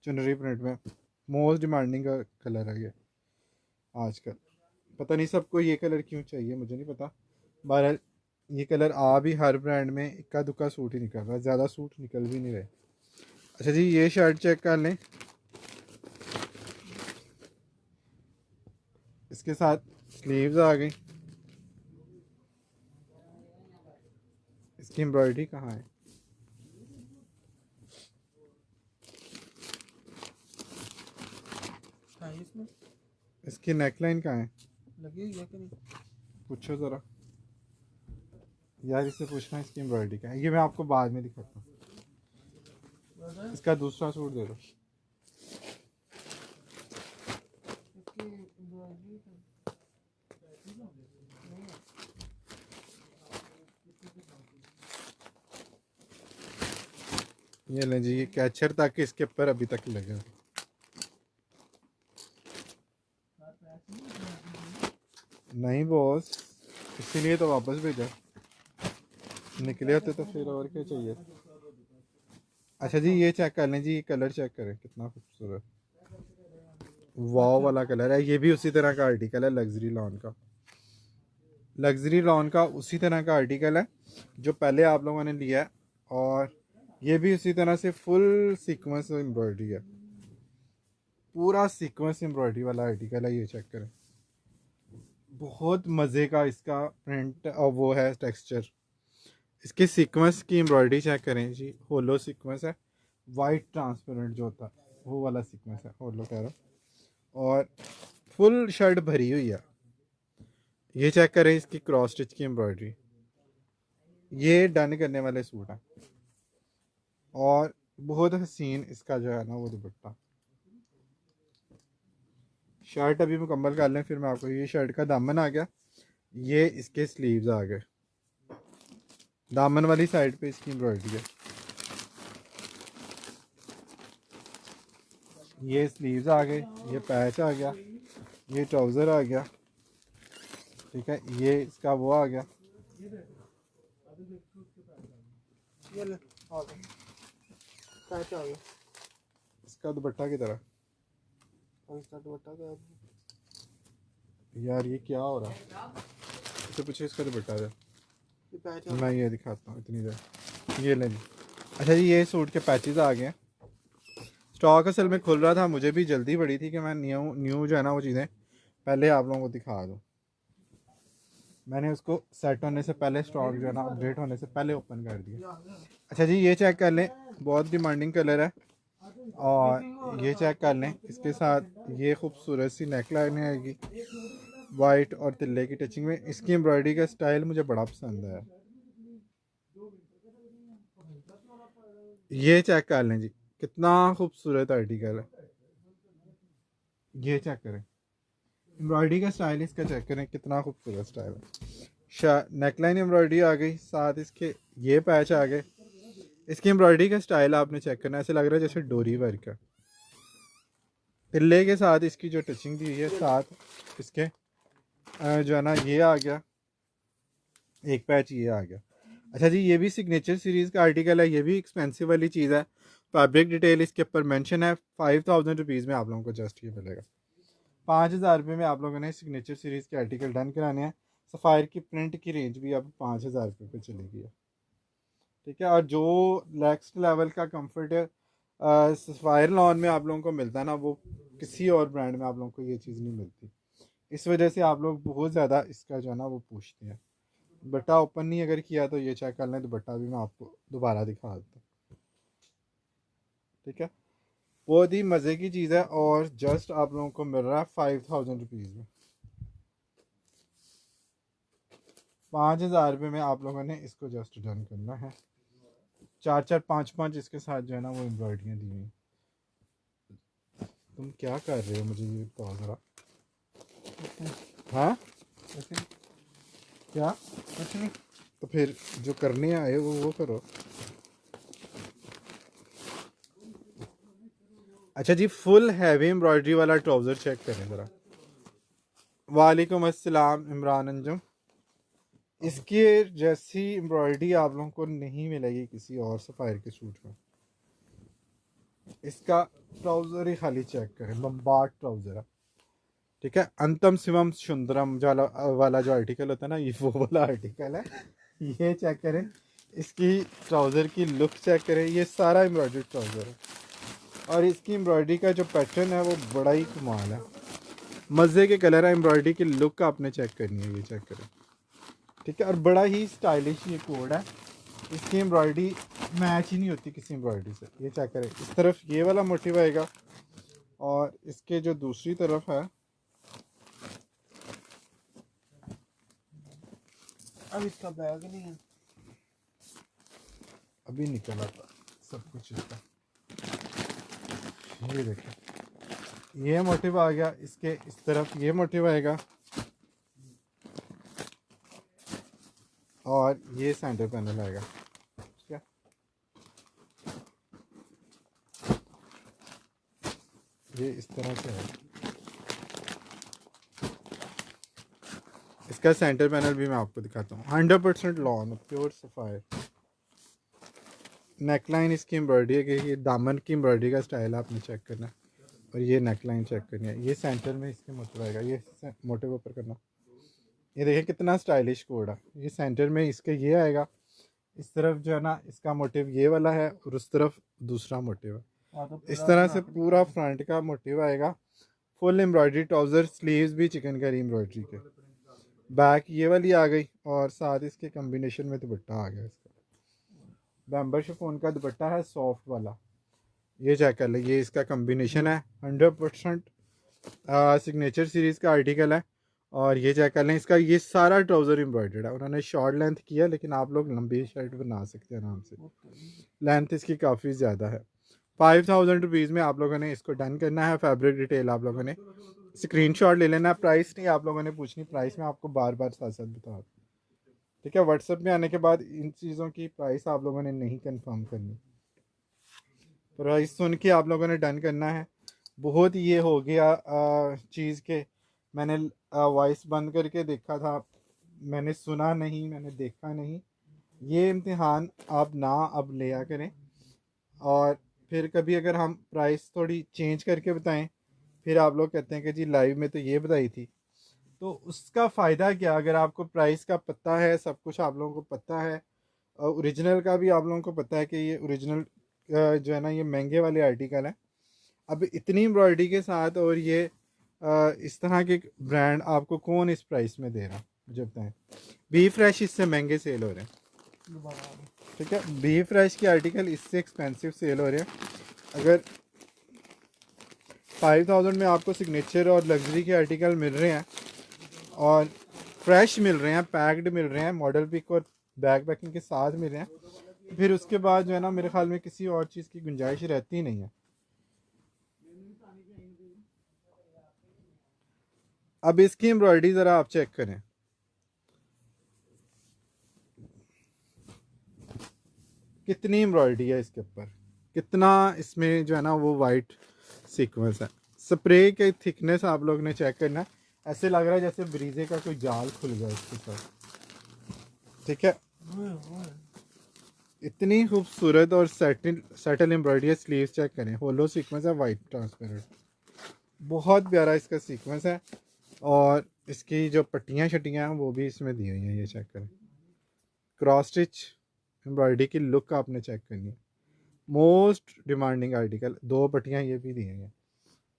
चुनरी प्रिंट में। मोस्ट डिमांडिंग का कलर है ये आजकल। पता नहीं सबको ये कलर क्यों चाहिए, मुझे नहीं पता। बहरहाल ये कलर आ भी हर ब्रांड में इक्का दुक्का सूट ही निकल रहा है, ज़्यादा सूट निकल भी नहीं रहे। अच्छा जी, ये शर्ट चेक कर लें, इसके साथ स्लीव्स आ गई। इसकी एम्ब्रॉयडरी कहाँ है? इसमें इसकी नेकलाइन कहाँ है? लगी हुई है कि नहीं? पूछो ज़रा यार, इससे पूछना इसकी एम्ब्रॉयडरी क्या है। ये मैं आपको बाद में दिखाता हूँ। इसका दूसरा सूट दे दो। ये लें जी, ये कैचर तक इसके ऊपर अभी तक लगा। नहीं बॉस, इसीलिए तो वापस भेजा। निकले होते तो फिर और क्या चाहिए। अच्छा जी, ये चेक कर लें जी, ये कलर चेक करें कितना खूबसूरत वाव वाला कलर है। ये भी उसी तरह का आर्टिकल है, लग्जरी लॉन का। लग्जरी लॉन का उसी तरह का आर्टिकल है जो पहले आप लोगों ने लिया है, और ये भी उसी तरह से फुल सीक्वेंस एम्ब्रॉयडरी है, पूरा सीक्वेंस एम्ब्रॉयडरी वाला आर्टिकल है। ये चेक करें, बहुत मज़े का इसका प्रिंट और वो है टेक्सचर। इसके सीक्वेंस की एम्ब्रॉयडरी चेक करें जी, होलो सीक्वेंस है, वाइट ट्रांसपेरेंट जो होता है वो वाला सीक्वेंस है, होलो कह रहा हूँ। और फुल शर्ट भरी हुई है। ये चेक करें इसकी क्रॉस स्टिच की एम्ब्रॉयडरी। ये डन करने वाले सूट हैं, और बहुत हसीन इसका जो है ना वो दुपट्टा। शर्ट अभी मुकम्मल कर लें फिर मैं आपको। ये शर्ट का दामन आ गया, ये इसके स्लीव्स आ गए, दामन वाली साइड पे इसकी एम्ब्रॉयडरी है। ये स्लीव्स आ गए, ये पैच आ गया, ये ट्राउज़र आ गया, ठीक है। ये इसका वो आ गया, ये ले आ गया, पैच आ गया। इसका दुपट्टा की तरह। और इसका दुपट्टा क्या है? यार ये क्या हो रहा है, इससे पूछे इसका दुपट्टा है। ये पैच आ मैं ये दिखाता हूँ इतनी देर। ये लें। अच्छा जी, ये सूट के पैचेस आ गए हैं। स्टॉक असल में खुल रहा था, मुझे भी जल्दी पड़ी थी कि मैं न्यू जो है ना वो चीज़ें पहले आप लोगों को दिखा दूँ। मैंने उसको सेट होने से पहले, स्टॉक जो है ना अपडेट होने से पहले ओपन कर दिया। अच्छा जी, ये चेक कर लें, बहुत डिमांडिंग कलर है। और ये चेक कर लें, इसके साथ ये खूबसूरत सी नेक लाइन आएगी, वाइट और तिल्ले की टचिंग में। इसकी एम्ब्रॉयडरी का स्टाइल मुझे बड़ा पसंद है। ये चेक कर लें जी, कितना खूबसूरत आर्टिकल है। ये चेक करें, एम्ब्रॉयडरी का स्टाइल इसका चेक करें, कितना खूबसूरत स्टाइल है। नेकलाइन एम्ब्रॉयडरी आ गई, साथ इसके ये पैच आ गए। इसकी एम्ब्रॉयडरी का स्टाइल आपने चेक करना, ऐसे लग रहा है जैसे डोरी वर्क है। तिल्ले के साथ इसकी जो टचिंग दी हुई है, साथ इसके जो है ना ये आ गया एक पैच, ये आ गया। अच्छा जी, ये भी सिग्नेचर सीरीज़ का आर्टिकल है, ये भी एक्सपेंसिव वाली चीज़ है। फैब्रिक डिटेल इसके ऊपर मेंशन है। 5000 रुपीज़ में आप लोगों को जस्ट ये मिलेगा। 5000 रुपये में आप लोगों ने सिग्नेचर सीरीज़ के आर्टिकल डन कराने हैं। सफ़ायर की प्रिंट की रेंज भी अब 5000 रुपये पर चलेगी। ठीक है, और जो नेक्स्ट लेवल का कंफर्ट है सफ़ायर लॉन में आप लोगों को मिलता है ना, वो किसी और ब्रांड में आप लोगों को ये चीज़ नहीं मिलती। इस वजह से आप लोग बहुत ज़्यादा इसका जो है ना वो पूछते हैं। दुपट्टा ओपन नहीं अगर किया तो ये चेक कर लें, दुपट्टा भी मैं आपको दोबारा दिखा देता हूँ। ठीक है, बहुत ही मज़े की चीज़ है और जस्ट आप लोगों को मिल रहा है 5000 रुपीज़ में। 5000 रुपये में आप लोगों ने इसको जस्ट डन करना है। 4-4 5-5 इसके साथ जो है ना वो एम्ब्रॉयडरियाँ दी हुई। तुम क्या कर रहे हो मुझे ये बताओ ज़रा। हाँ क्या कुछ नहीं। तो फिर जो करने आए वो करो। अच्छा जी, फुल हैवी एम्ब्रॉयडरी वाला ट्राउज़र चेक करें ज़रा। वालेकुम अस्सलाम इमरान अंजुम। इसके जैसी एम्ब्रॉयडरी आप लोगों को नहीं मिलेगी किसी और सफ़ायर के सूट में। इसका ट्राउज़र ही खाली चेक करें, बम्बार्ड ट्राउज़र है। ठीक है, अंतम शिवम सुंदरम वाला जो आर्टिकल होता है ना, ये वो वाला आर्टिकल है। ये चेक करें, इसकी ट्राउज़र की लुक चेक करें। ये सारा एम्ब्रॉयडरी ट्राउज़र है और इसकी एम्ब्रॉयडरी का जो पैटर्न है वो बड़ा ही कमाल है। मज़े के कलर है, एम्ब्रॉयडरी की लुक आपने चेक करनी है, ये चेक करें। ठीक है, और बड़ा ही स्टाइलिश ये कोड है। इसकी एम्ब्रॉयडरी मैच ही नहीं होती किसी एम्ब्रॉयडरी से। ये चेक करें, इस तरफ ये वाला मोटिव आएगा और इसके जो दूसरी तरफ है, अब इसका बैग नहीं है, अभी निकल आता सब कुछ इसका। ये देखिए, ये मोटिव आ गया, इसके इस तरफ ये मोटिव आएगा और ये सेंटर पैनल आएगा। ठीक है, ये इस तरह से है। इसका सेंटर पैनल भी मैं आपको दिखाता हूँ। 100% लॉन, प्योर सफ़ायर। नेकलाइन इसकी एम्ब्रॉयडरी है कि ये दामन की एम्ब्रॉयडरी का स्टाइल आपने चेक करना है और ये नेकलाइन चेक करनी है। ये सेंटर में इसके मोटिव आएगा, ये मोटिव ऊपर करना। ये देखिए कितना स्टाइलिश कोड है। ये सेंटर में इसके ये आएगा, इस तरफ जो है ना इसका मोटिव ये वाला है और उस तरफ दूसरा मोटिव है। इस तरह से पूरा फ्रंट का मोटिव आएगा। फुल एम्ब्रॉयडरी ट्राउज़र, स्लीव्स भी चिकनकारी एम्ब्रॉयडरी के। बैक ये वाली आ गई और साथ इसके कम्बिनेशन में दुपट्टा आ गया। इसका बैम्बर शिफॉन का दुपट्टा है, सॉफ्ट वाला। ये चेक कर ले, ये इसका कम्बिनेशन है। 100% सिग्नेचर सीरीज़ का आर्टिकल है और ये चेक कर लें, इसका ये सारा ट्राउज़र एम्ब्रॉयडर्ड है। उन्होंने शॉर्ट लेंथ किया, लेकिन आप लोग लंबी शर्ट बना सकते हैं आराम से। लेंथ इसकी काफ़ी ज़्यादा है। 5000 रुपीज़ में आप लोगों ने इसको डन करना है। फैब्रिक डिटेल आप लोगों ने स्क्रीनशॉट ले लेना। प्राइस नहीं आप लोगों ने पूछनी, प्राइस में आपको बार बार साथ साथ बता दूँ। ठीक है, व्हाट्सएप में आने के बाद इन चीज़ों की प्राइस आप लोगों ने नहीं कंफर्म करनी। प्राइस सुन के आप लोगों ने डन करना है। बहुत ये हो गया चीज़ के मैंने वॉइस बंद करके देखा था, मैंने सुना नहीं, मैंने देखा नहीं। ये इम्तिहान आप ना अब लिया करें और फिर कभी अगर हम प्राइस थोड़ी चेंज करके बताएं, फिर आप लोग कहते हैं कि जी लाइव में तो ये बताई थी, तो उसका फ़ायदा क्या। अगर आपको प्राइस का पता है, सब कुछ आप लोगों को पता है, ओरिजिनल का भी आप लोगों को पता है कि ये ओरिजिनल जो है ना ये महंगे वाले आर्टिकल है। अब इतनी एम्ब्रॉयडरी के साथ और ये इस तरह के ब्रांड आपको कौन इस प्राइस में दे रहा, मुझे बताएं। बी फ्रेश इससे महंगे सेल हो रहे हैं। ठीक है, बी फ्रेश के आर्टिकल इससे एक्सपेंसिव सेल हो रहे हैं। अगर 5000 में आपको सिग्नेचर और लग्जरी के आर्टिकल मिल रहे हैं और फ्रेश मिल रहे हैं, पैक्ड मिल रहे हैं, मॉडल पिक और बैग पैकिंग के साथ मिल रहे हैं। फिर उसके बाद जो है ना मेरे ख्याल में किसी और चीज़ की गुंजाइश रहती ही नहीं है। अब इसकी एम्ब्रॉयडरी ज़रा आप चेक करें, कितनी एम्ब्रॉयडरी है इसके ऊपर, कितना इसमें जो है ना वो वाइट सीक्वेंस है। स्प्रे के थिकनेस आप लोग ने चेक करना है, ऐसे लग रहा है जैसे ब्रीजे का कोई जाल खुल गया इसके साथ। ठीक है, इतनी खूबसूरत और सेटल एम्ब्रॉयडरी स्लीव चेक करें, होलो सीक्वेंस है वाइट ट्रांसपेरेंट, बहुत प्यारा इसका सीक्वेंस है। और इसकी जो पट्टियाँ शट्टियाँ हैं वो भी इसमें दी हुई हैं, ये चेक करें। क्रॉस स्टिच एम्ब्रॉयडरी की लुक आपने चेक करनी है, मोस्ट डिमांडिंग आर्टिकल। 2 पट्टियाँ ये भी दी हुई हैं।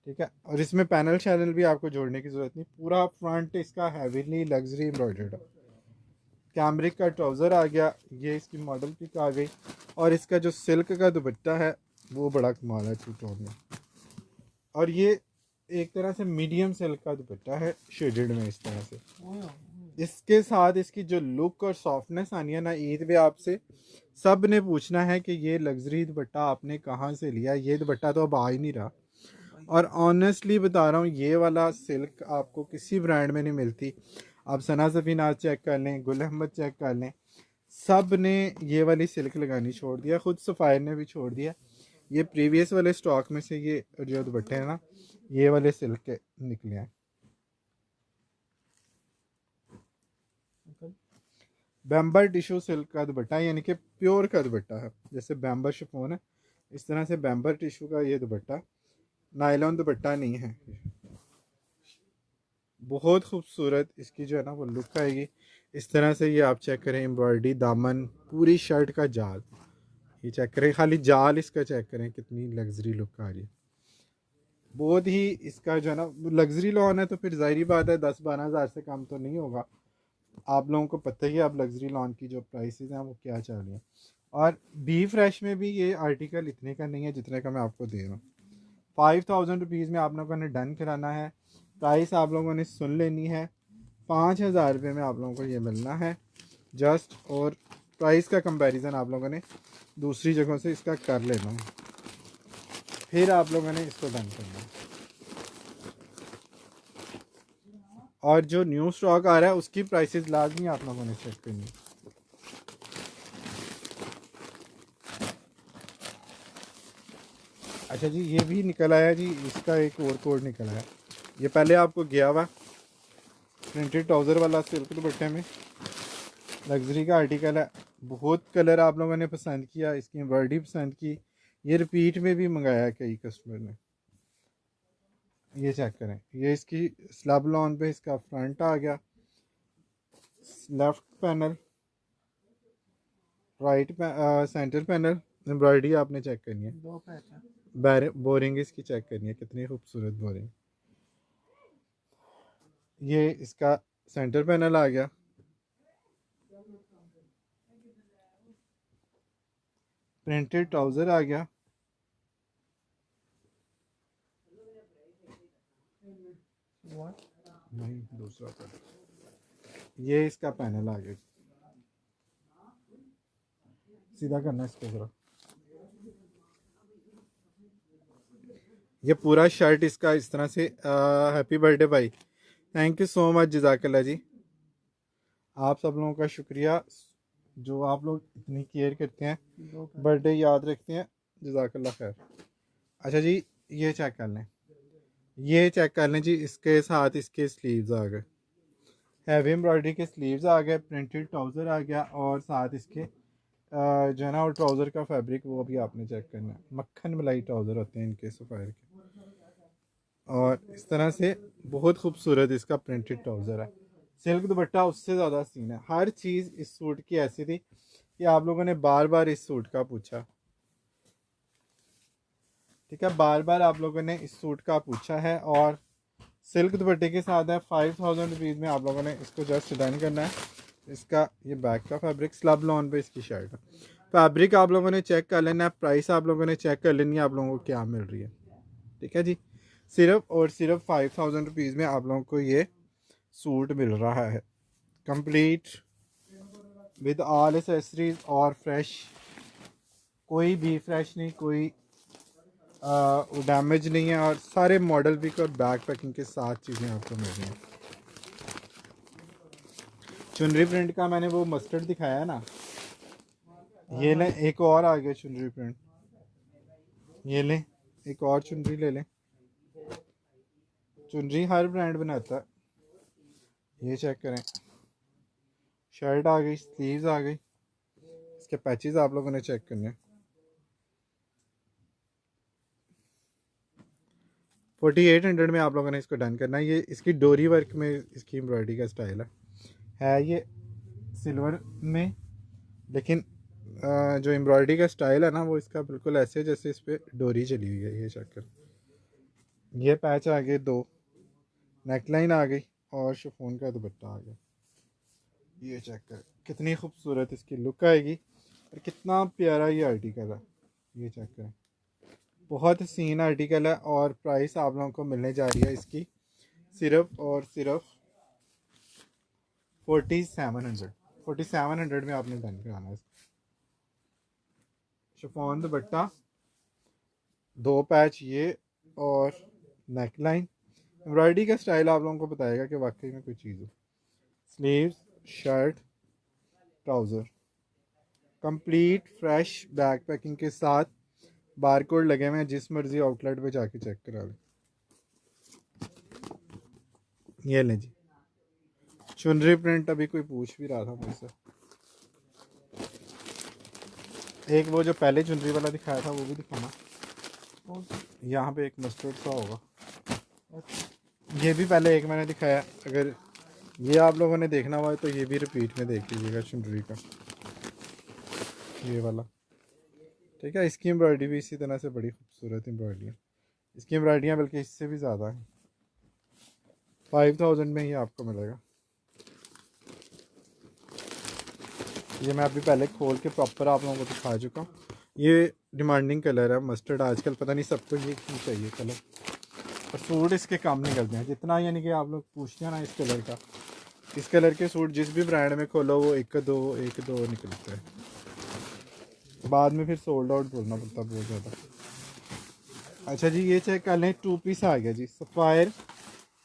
ठीक है, और इसमें पैनल शैनल भी आपको जोड़ने की ज़रूरत नहीं, पूरा फ्रंट इसका हैवीली लग्जरी एम्ब्रॉयडर्ड है। कैमरिक का ट्राउज़र आ गया, ये इसकी मॉडल पिक आ गई। और इसका जो सिल्क का दुपट्टा है वो बड़ा कमाल है टू टोन में। और ये एक तरह से मीडियम सिल्क का दुपट्टा है, शेडेड में इस तरह से। इसके साथ इसकी जो लुक और सॉफ्टनेस आनी है ना, ईद पे आपसे सब ने पूछना है कि ये लग्जरी दुपट्टा आपने कहाँ से लिया। ये दुपट्टा तो अब आ ही नहीं रहा, और ऑनेस्टली बता रहा हूँ ये वाला सिल्क आपको किसी ब्रांड में नहीं मिलती। आप सना सफीनाज चेक कर लें, गुल अहमद चेक कर लें, सब ने ये वाली सिल्क लगानी छोड़ दिया, खुद सफ़ायर ने भी छोड़ दिया। ये प्रीवियस वाले स्टॉक में से ये जो दुपट्टे हैं ना, ये वाले सिल्क के निकले हैं। बैम्बर टिश्यू सिल्क का दुपट्टा, यानी कि प्योर का दुपट्टा है, जैसे बैम्बर शिफॉन है इस तरह से बैम्बर टिश्यू का ये दुपट्टा, नायलॉन दुपट्टा नहीं है। बहुत खूबसूरत इसकी जो है ना वो लुक आएगी। इस तरह से ये आप चेक करें, एम्ब्रॉयडरी, दामन, पूरी शर्ट का जाल, ये चेक करें, खाली जाल इसका चेक करें, कितनी लग्जरी लुक आ रही है। बहुत ही इसका जो है ना लग्जरी लॉन है, तो फिर ज़ाहिरी बात है 10-12 हज़ार से कम तो नहीं होगा। आप लोगों को पता ही है अब लग्जरी लॉन की जो प्राइसेस हैं वो क्या चल रही हैं। और बी फ्रेश में भी ये आर्टिकल इतने का नहीं है जितने का मैं आपको दे रहा हूँ। 5000 रुपीज़ में आप लोगों ने डन कराना है। प्राइस आप लोगों ने सुन लेनी है, 5000 रुपये में आप लोगों को ये मिलना है जस्ट। और प्राइस का कंपैरिजन आप लोगों ने दूसरी जगहों से इसका कर लेना है, फिर आप लोगों ने इसको डन करना है। और जो न्यू स्टॉक आ रहा है उसकी प्राइसेस लाजमी आप लोगों ने चेक करनी है। अच्छा जी, ये भी निकल आया जी, इसका एक और कोड निकल आया। ये पहले आपको गया हुआ प्रिंटेड ट्राउज़र वाला सिल्क दुपट्टे में, लग्जरी का आर्टिकल है। बहुत कलर आप लोगों ने पसंद किया, इसकी एम्ब्रॉयडरी पसंद की, ये रिपीट में भी मंगाया है कई कस्टमर ने। ये चेक करें, ये इसकी स्लब लॉन पे इसका फ्रंट आ गया, left panel, right centre panel, embroidery आपने चेक करनी है। 2 पैच है। बोरिंग इसकी चेक करनी है, कितनी खूबसूरत बोरिंग। ये इसका सेंटर पैनल आ गया, प्रिंटेड ट्राउज़र आ गया, नहीं दूसरा पैनल, ये इसका पैनल आ गया। सीधा करना इसको जरा। ये पूरा शर्ट इसका इस तरह से। हैप्पी बर्थडे भाई, थैंक यू सो मच, जज़ाकल्लाह जी। आप सब लोगों का शुक्रिया जो आप लोग इतनी केयर करते हैं, बर्थडे याद रखते हैं, जज़ाकल्लाह खैर। अच्छा जी, ये चेक कर लें, ये चेक कर लें जी, इसके साथ इसके स्लीव्स आ गए, हैवी एम्ब्रॉयडरी के स्लीव्स आ गए, प्रिंटेड ट्राउज़र आ गया, और साथ इसके जो है ना और ट्राउज़र का फैब्रिक वो भी आपने चेक करना है। मक्खन मलाई ट्राउज़र होते हैं इनके सफ़ायर के। और इस तरह से बहुत खूबसूरत इसका प्रिंटेड ट्राउज़र है। सिल्क दुपट्टा उससे ज़्यादा सीन है। हर चीज़ इस सूट की ऐसी थी कि आप लोगों ने बार बार इस सूट का पूछा। ठीक है, बार बार आप लोगों ने इस सूट का पूछा है, और सिल्क दुपट्टे के साथ है। 5000 रुपीज़ में आप लोगों ने इसको जस्ट डन करना है। इसका ये बैक का फैब्रिक, स्लब लॉन पे इसकी शर्ट है। फैब्रिक आप लोगों ने चेक कर लेना है, प्राइस आप लोगों ने चेक कर लेनी है आप लोगों को क्या मिल रही है। ठीक है जी, सिर्फ और सिर्फ 5000 रुपीज़ में आप लोगों को ये सूट मिल रहा है कंप्लीट विद ऑल एसेसरीज और फ्रेश, कोई भी फ्रेश नहीं, कोई डैमेज नहीं है, और सारे मॉडल पिक और बैक पैकिंग के साथ चीज़ें आपको मिल रही हैं। चुनरी प्रिंट का मैंने वो मस्टर्ड दिखाया है ना, ये लें, एक और आ गया चुनरी प्रिंट, ये लें, एक और चुनरी ले लें। चुनरी हर ब्रांड बनाता है, ये चेक करें, शर्ट आ गई, स्लीव्स आ गई, इसके पैचेस आप लोगों ने चेक करने हैं। 4800 में आप लोगों ने इसको डन करना है। ये इसकी डोरी वर्क में इसकी एम्ब्रॉयडरी का स्टाइल है ये सिल्वर में, लेकिन जो एम्ब्रॉयडरी का स्टाइल है ना वो इसका बिल्कुल ऐसे जैसे इस पर डोरी चली हुई है। ये चेक कर, ये पैच आ गए 2, नेकलाइन आ गई और शिफॉन का दुपट्टा आ गया। ये चेक कर कितनी खूबसूरत इसकी लुक आएगी और कितना प्यारा ये आर्टिकल है। ये चेक करें, बहुत हसीन आर्टिकल है और प्राइस आप लोगों को मिलने जा रही है इसकी सिर्फ और सिर्फ 4700 में आपने डन कराना है। शिफॉन दुपट्टा, 2 पैच ये और नेकलाइन, एम्ब्रॉयडरी का स्टाइल आप लोगों को बताएगा कि वाकई में कोई चीज़ हो। Sleeves, shirt, trouser, complete fresh back packing के साथ, बारकोड लगे हुए हैं, जिस मर्जी आउटलेट पे जाके चेक करा लें। ये लें जी, चुनरी प्रिंट अभी कोई पूछ भी रहा था मुझसे, एक वो जो पहले चुनरी वाला दिखाया था वो भी दिखाना। यहाँ पे एक मस्टर्ड सा होगा, ये भी पहले एक मैंने दिखाया, अगर ये आप लोगों ने देखना हुआ तो ये भी रिपीट में देख लीजिएगा चुनरी का, ये वाला, ठीक है। इसकी एम्ब्रॉयडरी भी इसी तरह से बड़ी खूबसूरत एम्ब्रॉयडरी है, इसकी एम्ब्रॉयडरियाँ बल्कि इससे भी ज़्यादा है। 5000 में ही आपको मिलेगा। ये मैं अभी पहले खोल के प्रॉपर आप लोगों को दिखा चुका हूँ। ये डिमांडिंग कलर है मस्टर्ड, आजकल पता नहीं सबको ये क्यों चाहिए कलर, और सूट इसके कम निकलते हैं जितना, यानी कि आप लोग पूछते हैं ना इस कलर का, इस कलर के सूट जिस भी ब्रांड में खोलो वो एक दो निकलते हैं, बाद में फिर सोल्ड आउट बोलना पड़ता बहुत ज़्यादा। अच्छा जी, ये चेक कर लें, 2 पीस आ गया जी। सफ़ायर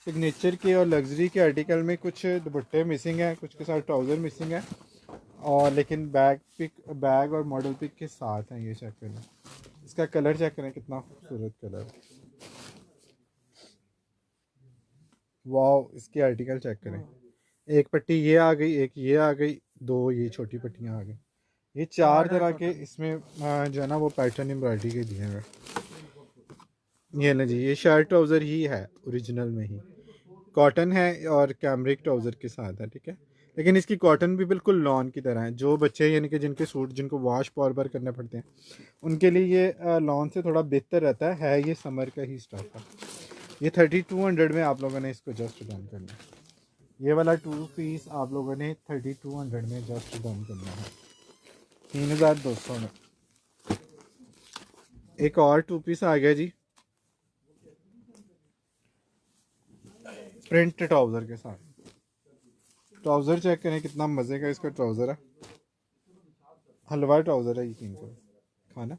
सिग्नेचर के और लग्जरी के आर्टिकल में कुछ दुपट्टे मिसिंग है, कुछ के साथ ट्राउज़र मिसिंग है, और लेकिन बैग और मॉडल पिक के साथ हैं। ये चेक करें, इसका कलर चेक करें, कितना खूबसूरत कलर है। वाह, इसके आर्टिकल चेक करें, एक पट्टी ये आ गई, एक ये आ गई, 2 ये छोटी पट्टियाँ आ गई, ये 4 तरह के इसमें जो है ना वो पैटर्न एम्ब्रॉयडरी के दिए हुए। ये ना जी, ये शर्ट ट्राउज़र ही है ओरिजिनल में ही, कॉटन है और कैमरिक ट्राउज़र के साथ है, ठीक है। लेकिन इसकी कॉटन भी बिल्कुल लॉन की तरह है। जो बच्चे यानी कि जिनके सूट जिनको वॉश बार बार करने पड़ते हैं उनके लिए ये लॉन से थोड़ा बेहतर रहता है। ये समर का ही स्टॉक है। ये 3200 में आप लोगों ने इसको जस्ट डन करना है। ये वाला 2 पीस आप लोगों ने 3200 में जस्ट डन करना है, 3200 में। एक और 2 पीस आ गया जी, प्रिंट ट्राउज़र के साथ। ट्राउज़र चेक करें, कितना मज़े का इसका ट्राउज़र है, हलवा ट्राउज़र है, यकीन करो खाना।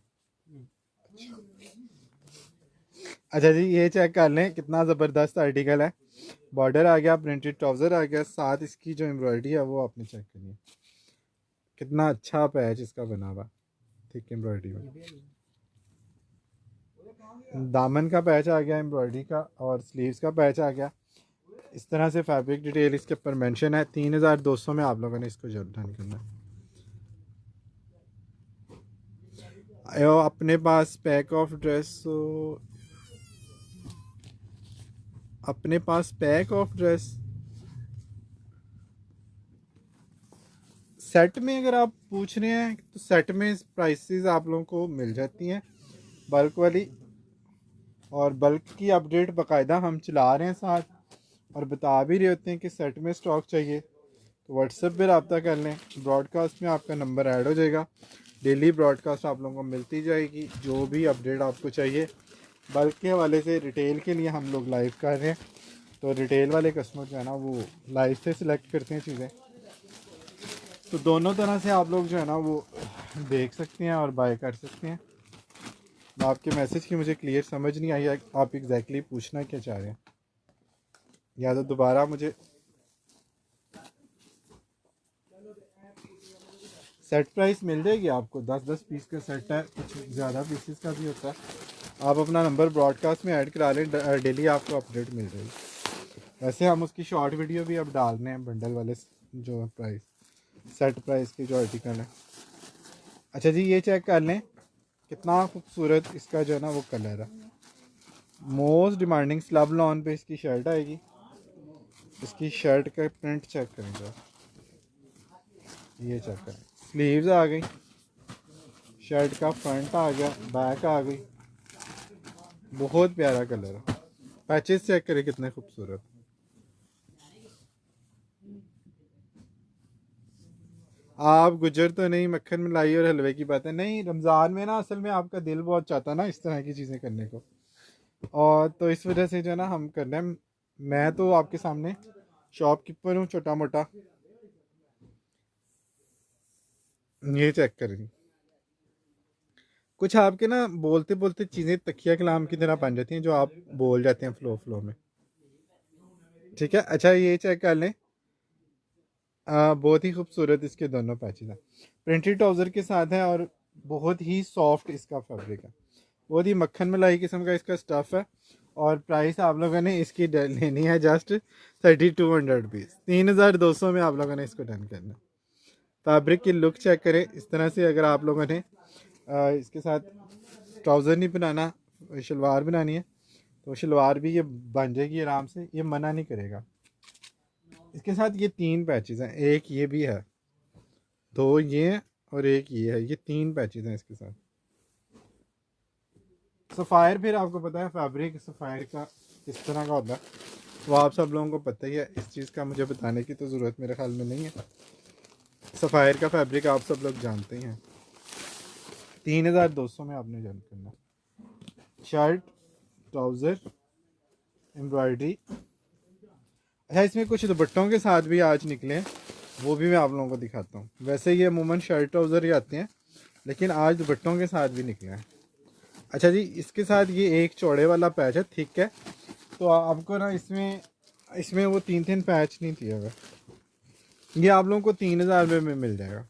अच्छा जी, ये चेक कर लें, कितना ज़बरदस्त आर्टिकल है। बॉर्डर आ गया, प्रिंटेड ट्राउज़र आ गया, साथ इसकी जो एम्ब्रॉयडरी है वो आपने चेक करनी है, कितना अच्छा पैच इसका बना हुआ, ठीक एम्ब्रॉयडरी में। दामन का पैच आ गया एम्ब्रॉयडरी का, और स्लीव्स का पैच आ गया। इस तरह से फैब्रिक डिटेल इसके ऊपर मेंशन है। 3200 में आप लोगों ने इसको जरूर डन करना है। आयो अपने पास पैक ऑफ ड्रेस, अपने पास पैक ऑफ ड्रेस सेट में अगर आप पूछ रहे हैं तो सेट में प्राइसेस आप लोगों को मिल जाती हैं बल्क वाली, और बल्क की अपडेट बाकायदा हम चला रहे हैं साथ, और बता भी रहे होते हैं कि सेट में स्टॉक चाहिए तो व्हाट्सएप पे रब्ता कर लें। ब्रॉडकास्ट में आपका नंबर ऐड हो जाएगा, डेली ब्रॉडकास्ट आप लोगों को मिलती जाएगी, जो भी अपडेट आपको चाहिए। बल्क के हवाले से रिटेल के लिए हम लोग लाइव कर रहे हैं, तो रिटेल वाले कस्टमर जो है ना वो लाइव से सिलेक्ट करते हैं चीज़ें। तो दोनों तरह से आप लोग जो है ना वो देख सकते हैं और बाय कर सकते हैं। आपके मैसेज की मुझे क्लियर समझ नहीं आई आप एग्जैक्टली पूछना क्या चाह रहे हैं, या तो दोबारा मुझे। सेट प्राइस मिल जाएगी आपको, 10-10 पीस का सेट है, कुछ ज़्यादा पीसेस का भी होता है। आप अपना नंबर ब्रॉडकास्ट में ऐड करा लें, डेली आपको अपडेट मिल जाएगी। वैसे हम उसकी शॉर्ट वीडियो भी अब डाल रहे हैं बंडल वाले जो प्राइस, सेट प्राइस के जो आर्टिकल है। अच्छा जी, ये चेक कर लें कितना खूबसूरत इसका जो है ना वो कलर है। मोस्ट डिमांडिंग स्लब लॉन पे इसकी शर्ट आएगी। इसकी शर्ट का प्रिंट चेक करें जरा, ये चेक करें, स्लीव्स आ गई, शर्ट का फ्रंट आ गया, बैक आ गई, बहुत प्यारा कलर है। पैचेस चेक करें कितने खूबसूरत। आप गुजर तो नहीं, मक्खन मलाई और हलवे की बात है नहीं। रमज़ान में ना असल में आपका दिल बहुत चाहता है ना इस तरह की चीज़ें करने को, और तो इस वजह से जो है ना हम कर रहे हैं। मैं तो आपके सामने शॉपकीपर हूँ छोटा मोटा। ये चेक करें, कुछ आपके ना बोलते बोलते चीज़ें तकिया कलाम की तरह बन जाती हैं जो आप बोल जाते हैं फ्लो फ्लो में। ठीक है, अच्छा ये चेक कर लें, बहुत ही खूबसूरत इसके दोनों पैचेस हैं। प्रिंटेड ट्राउज़र के साथ है और बहुत ही सॉफ्ट इसका फैब्रिक है, बहुत ही मक्खन मलाई किस्म का इसका स्टफ़ है। और प्राइस आप लोगों ने इसकी लेनी है जस्ट 3200 रुपीज़, 3200 में आप लोगों ने इसको डन करना। फैब्रिक की लुक चेक करें इस तरह से। अगर आप लोगों ने इसके साथ ट्राउज़र नहीं बनाना, शलवार बनानी है, तो शलवार भी ये बन जाएगी आराम से, ये मना नहीं करेगा। इसके साथ ये 3 पैचेस हैं, एक ये भी है, 2 ये हैं और एक ये है, ये 3 पैचेस हैं इसके साथ। सफ़ायर, फिर आपको पता है फैब्रिक सफ़ायर का किस तरह का होता है, वो आप सब लोगों को पता ही है। इस चीज़ का मुझे बताने की तो ज़रूरत मेरे ख्याल में नहीं है। सफ़ायर का फैब्रिक आप सब लोग जानते ही हैं। 3200 में आपने जन करना। Shirt, trouser, embroidery. अच्छा, इसमें कुछ दुपट्टों के साथ भी आज निकले हैं, वो भी मैं आप लोगों को दिखाता हूँ। वैसे ये अमूमन शर्ट ट्राउज़र ही आते हैं, लेकिन आज दुपट्टों के साथ भी निकले हैं। अच्छा जी, इसके साथ ये एक चौड़े वाला पैच है, ठीक है। तो आपको ना इसमें इसमें वो 3 पैच नहीं दिया हुआ, ये आप लोगों को 3000 रुपये में मिल जाएगा।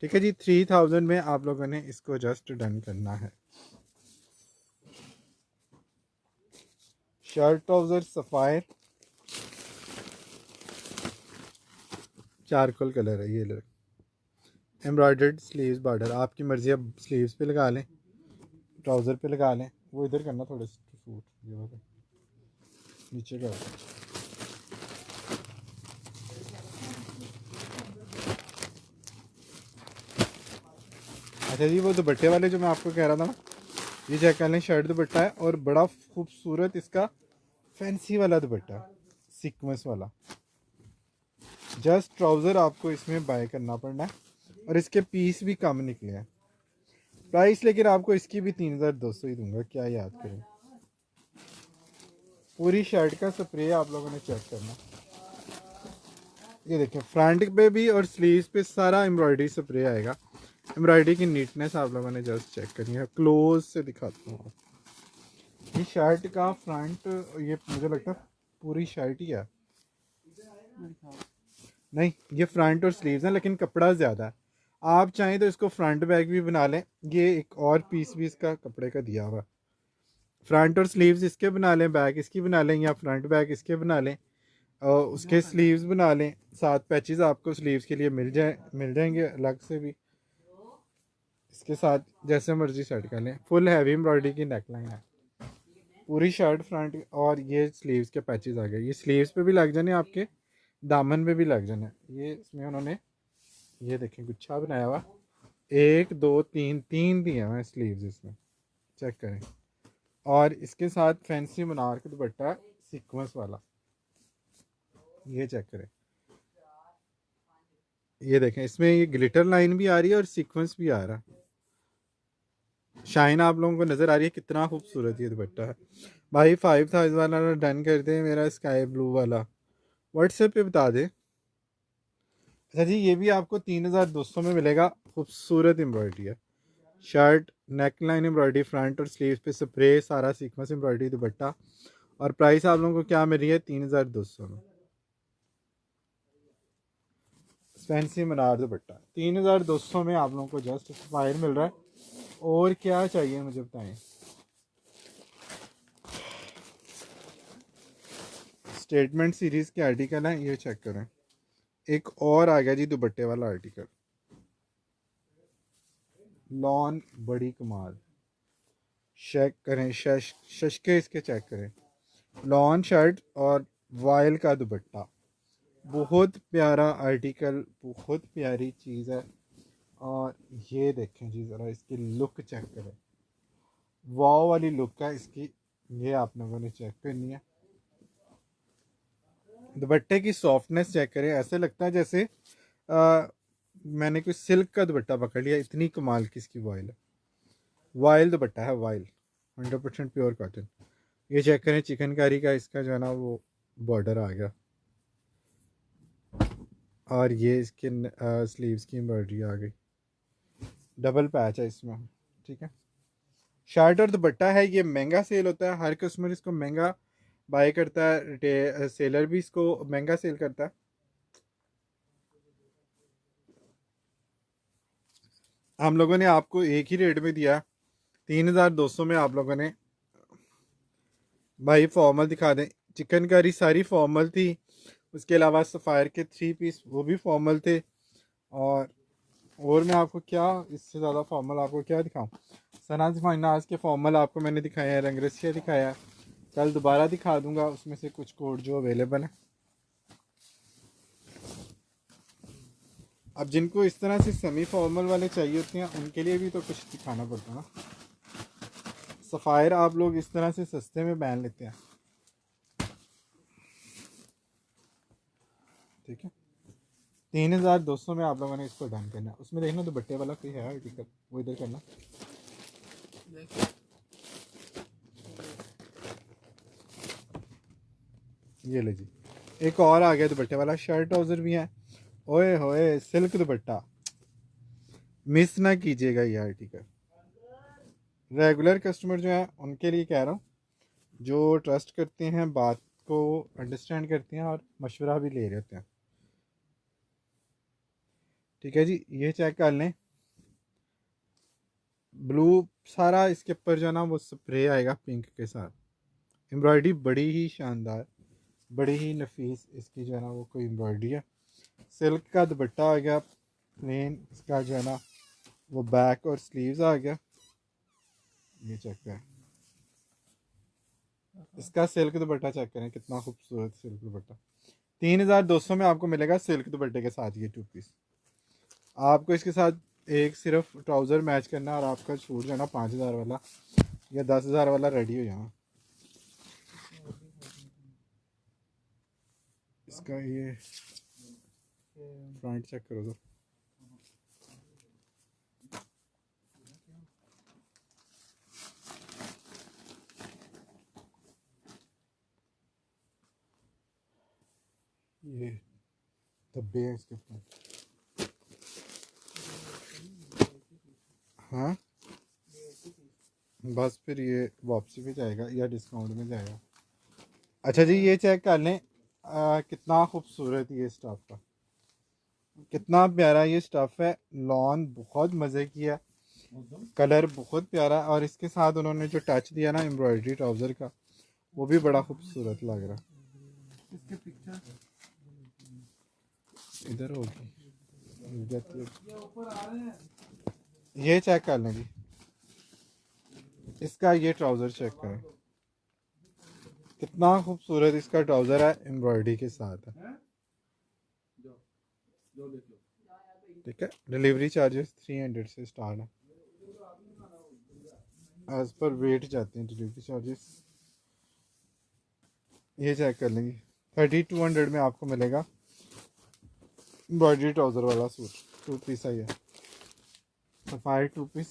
ठीक है जी, 3000 में आप लोगों ने इसको जस्ट डन करना है। Shirt trouser sapphire, charcoal colour है, ये ले। एम्ब्रॉयडर्ड स्लीव्स बॉर्डर, आपकी मर्ज़ी, अब स्लीव्स पे लगा लें, ट्राउज़र पे लगा लें। वो इधर करना थोड़े सूट, ये वाला नीचे का। अच्छा जी, वो दुपट्टे वाले जो मैं आपको कह रहा था ना, ये चेक कर लें, शर्ट दुपट्टा है और बड़ा खूबसूरत इसका फैंसी वाला दुपट्टा, सीक्वेंस वाला। जस्ट ट्राउज़र आपको इसमें बाय करना पड़ना है और इसके पीस भी कम निकले हैं। प्राइस लेकिन आपको इसकी भी 3200 ही दूंगा, क्या याद करें। पूरी शर्ट का स्प्रे आप लोगों ने चेक करना, ये देखें, फ्रंट पे भी और स्लीव्स पे सारा एम्ब्रॉयडरी स्प्रे आएगा। एम्ब्रॉयडरी की नीटनेस आप लोगों ने जस्ट चेक करनी है। क्लोज से दिखाता हूँ, ये शर्ट का फ्रंट, ये मुझे लगता है पूरी शर्ट ही है, नहीं ये फ्रंट और स्लीव्स हैं, लेकिन कपड़ा ज़्यादा है। आप चाहें तो इसको फ्रंट बैग भी बना लें, ये एक और पीस भी इसका कपड़े का दिया हुआ। फ्रंट और स्लीव्स इसके बना लें, बैग इसकी बना लें, या फ्रंट बैग इसके बना लें और उसके स्लीव्स बना लें। 7 पैचेस आपको स्लीव्स के लिए मिल जाएंगे अलग से भी। इसके साथ जैसे मर्जी सेट कर लें। फुल हैवी एम्ब्रॉयडरी की नेकलाइन है, पूरी शर्ट फ्रंट, और ये स्लीव्स के पैचेस आ गए। ये स्लीव्स पे भी लग जाने, आपके दामन पे भी लग जाने। ये इसमें उन्होंने ये देखें गुच्छा बनाया हुआ, 1 2 3 3 दिए हुए स्लीव्स इसमें, चेक करें। और इसके साथ फैंसी मनार दुपट्टा सीक्वेंस वाला, ये चेक करें। ये देखें, इसमें ये ग्लिटर लाइन भी आ रही है और सीक्वेंस भी आ रहा है। शाइन आप लोगों को नज़र आ रही है, कितना खूबसूरत ये दुपट्टा है भाई। 5000 वाला डन कर दे, मेरा स्काई ब्लू वाला व्हाट्सएप पे बता दे। अच्छा जी, ये भी आपको 3200 में मिलेगा। खूबसूरत एम्ब्रॉयडरी है, shirt neck line embroidery, front और स्लीव्स पे स्प्रे, सारा सीक्वेंस एम्ब्रॉयडरी दुपट्टा। और प्राइस आप लोगों को क्या मिल रही है? 3200 में फैंसी मनार दुपट्टा 3200 में आप लोगों को जस्ट फायर मिल रहा है। और क्या चाहिए मुझे बताएं। स्टेटमेंट सीरीज के आर्टिकल हैं, ये चेक करें। एक और आ गया जी दुपट्टे वाला आर्टिकल, लॉन बड़ी कमाल। चेक करें, शशके इसके चेक करें। लॉन शर्ट और वायल का दुपट्टा, बहुत प्यारा आर्टिकल, बहुत प्यारी चीज़ है। और ये देखें जी, ज़रा इसकी लुक चेक करें, वाव वाली लुक है इसकी। ये आप लोगों ने चेक करनी है। दुपट्टे की सॉफ्टनेस चेक करें, ऐसे लगता है जैसे मैंने कोई सिल्क का दुपट्टा पकड़ लिया, इतनी कमाल की इसकी वायल है। वायल दुपट्टा है, वायल 100% प्योर कॉटन। ये चेक करें, चिकनकारी का इसका जो है ना वो बॉर्डर आ गया। और ये इसके स्लीव्स की एम्ब्रॉयडरी आ गई, डबल पैच है इसमें, ठीक है। शर्ट और दुपट्टा है, ये महंगा सेल होता है, हर कस्टमर इसको महंगा बाय करता है, सेलर भी इसको महंगा सेल करता है। हम लोगों ने आपको एक ही रेट में दिया, 3200 में। आप लोगों ने भाई फॉर्मल दिखा दें, चिकनकारी सारी फॉर्मल थी, उसके अलावा सफ़ायर के 3 पीस वो भी फॉर्मल थे। और मैं आपको क्या इससे ज़्यादा फॉर्मल आपको क्या दिखाऊं। सनाज फाइनाज के फॉर्मल आपको मैंने दिखाया है, रंगरसिया दिखाया है, कल दोबारा दिखा दूंगा उसमें से कुछ कोड जो अवेलेबल है। अब जिनको इस तरह से सेमी फॉर्मल वाले चाहिए होते हैं उनके लिए भी तो कुछ दिखाना पड़ता है ना। सफ़ायर आप लोग इस तरह से सस्ते में पहन लेते हैं, ठीक है। 3200 में आप लोगों ने इसको डन करना है। उसमें देखना दुपट्टे वाला कोई है आर्टिकल, वो इधर करना। ये ले जी, एक और आ गया दुपट्टे वाला, शर्ट ट्राउज़र भी है। ओए होए, सिल्क दुपट्टा, मिस ना कीजिएगा ये आर्टिकल। रेगुलर कस्टमर जो है उनके लिए कह रहा हूँ, जो ट्रस्ट करते हैं, बात को अंडरस्टैंड करते हैं और मशवरा भी ले रहे होते हैं, ठीक है जी। ये चेक कर लें, ब्लू सारा इसके ऊपर जो है ना वो स्प्रे आएगा पिंक के साथ। एम्ब्रॉयडरी बड़ी ही शानदार, बड़ी ही नफीस इसकी जो है ना वो कोई एम्ब्रॉयडरी है। सिल्क का दुपट्टा आ गया प्लेन, इसका जो है ना वो बैक और स्लीव्स आ गया। ये चेक करें, इसका सिल्क दुपट्टा चेक करें, कितना खूबसूरत सिल्क दुपट्टा। 3200 में आपको मिलेगा सिल्क दुपट्टे के साथ ये 2 पीस। आपको इसके साथ एक सिर्फ ट्राउज़र मैच करना और आपका सूट जो है ना 5000 वाला या 10,000 वाला रेडी हो जाना। इसका ये फ्रंट चेक करो तो, ये धब्बे हैं इसके फ्रंट। हाँ बस फिर ये वापसी पे जाएगा या डिस्काउंट में जाएगा। अच्छा जी, ये चेक कर लें, कितना खूबसूरत ये स्टफ़ का, कितना प्यारा ये स्टफ़ है। लॉन बहुत मज़े की है, कलर बहुत प्यारा, और इसके साथ उन्होंने जो टच दिया ना एम्ब्रॉयडरी ट्राउज़र का, वो भी बड़ा खूबसूरत लग रहा है। इसके पिक्चर इधर होगी, ये चेक कर लें जी, इसका ये ट्राउज़र चेक करें, कितना खूबसूरत इसका ट्राउज़र है, एम्ब्रॉयडरी के साथ है, ठीक है। डिलीवरी चार्जेस 300 से स्टार्ट है, एज पर वेट जाते हैं डिलीवरी चार्जेस। ये चेक कर लेंगे, 3200 में आपको मिलेगा एम्ब्रॉयडरी ट्राउज़र वाला सूट। 2 पीस है ये, सफारी 2 पीस,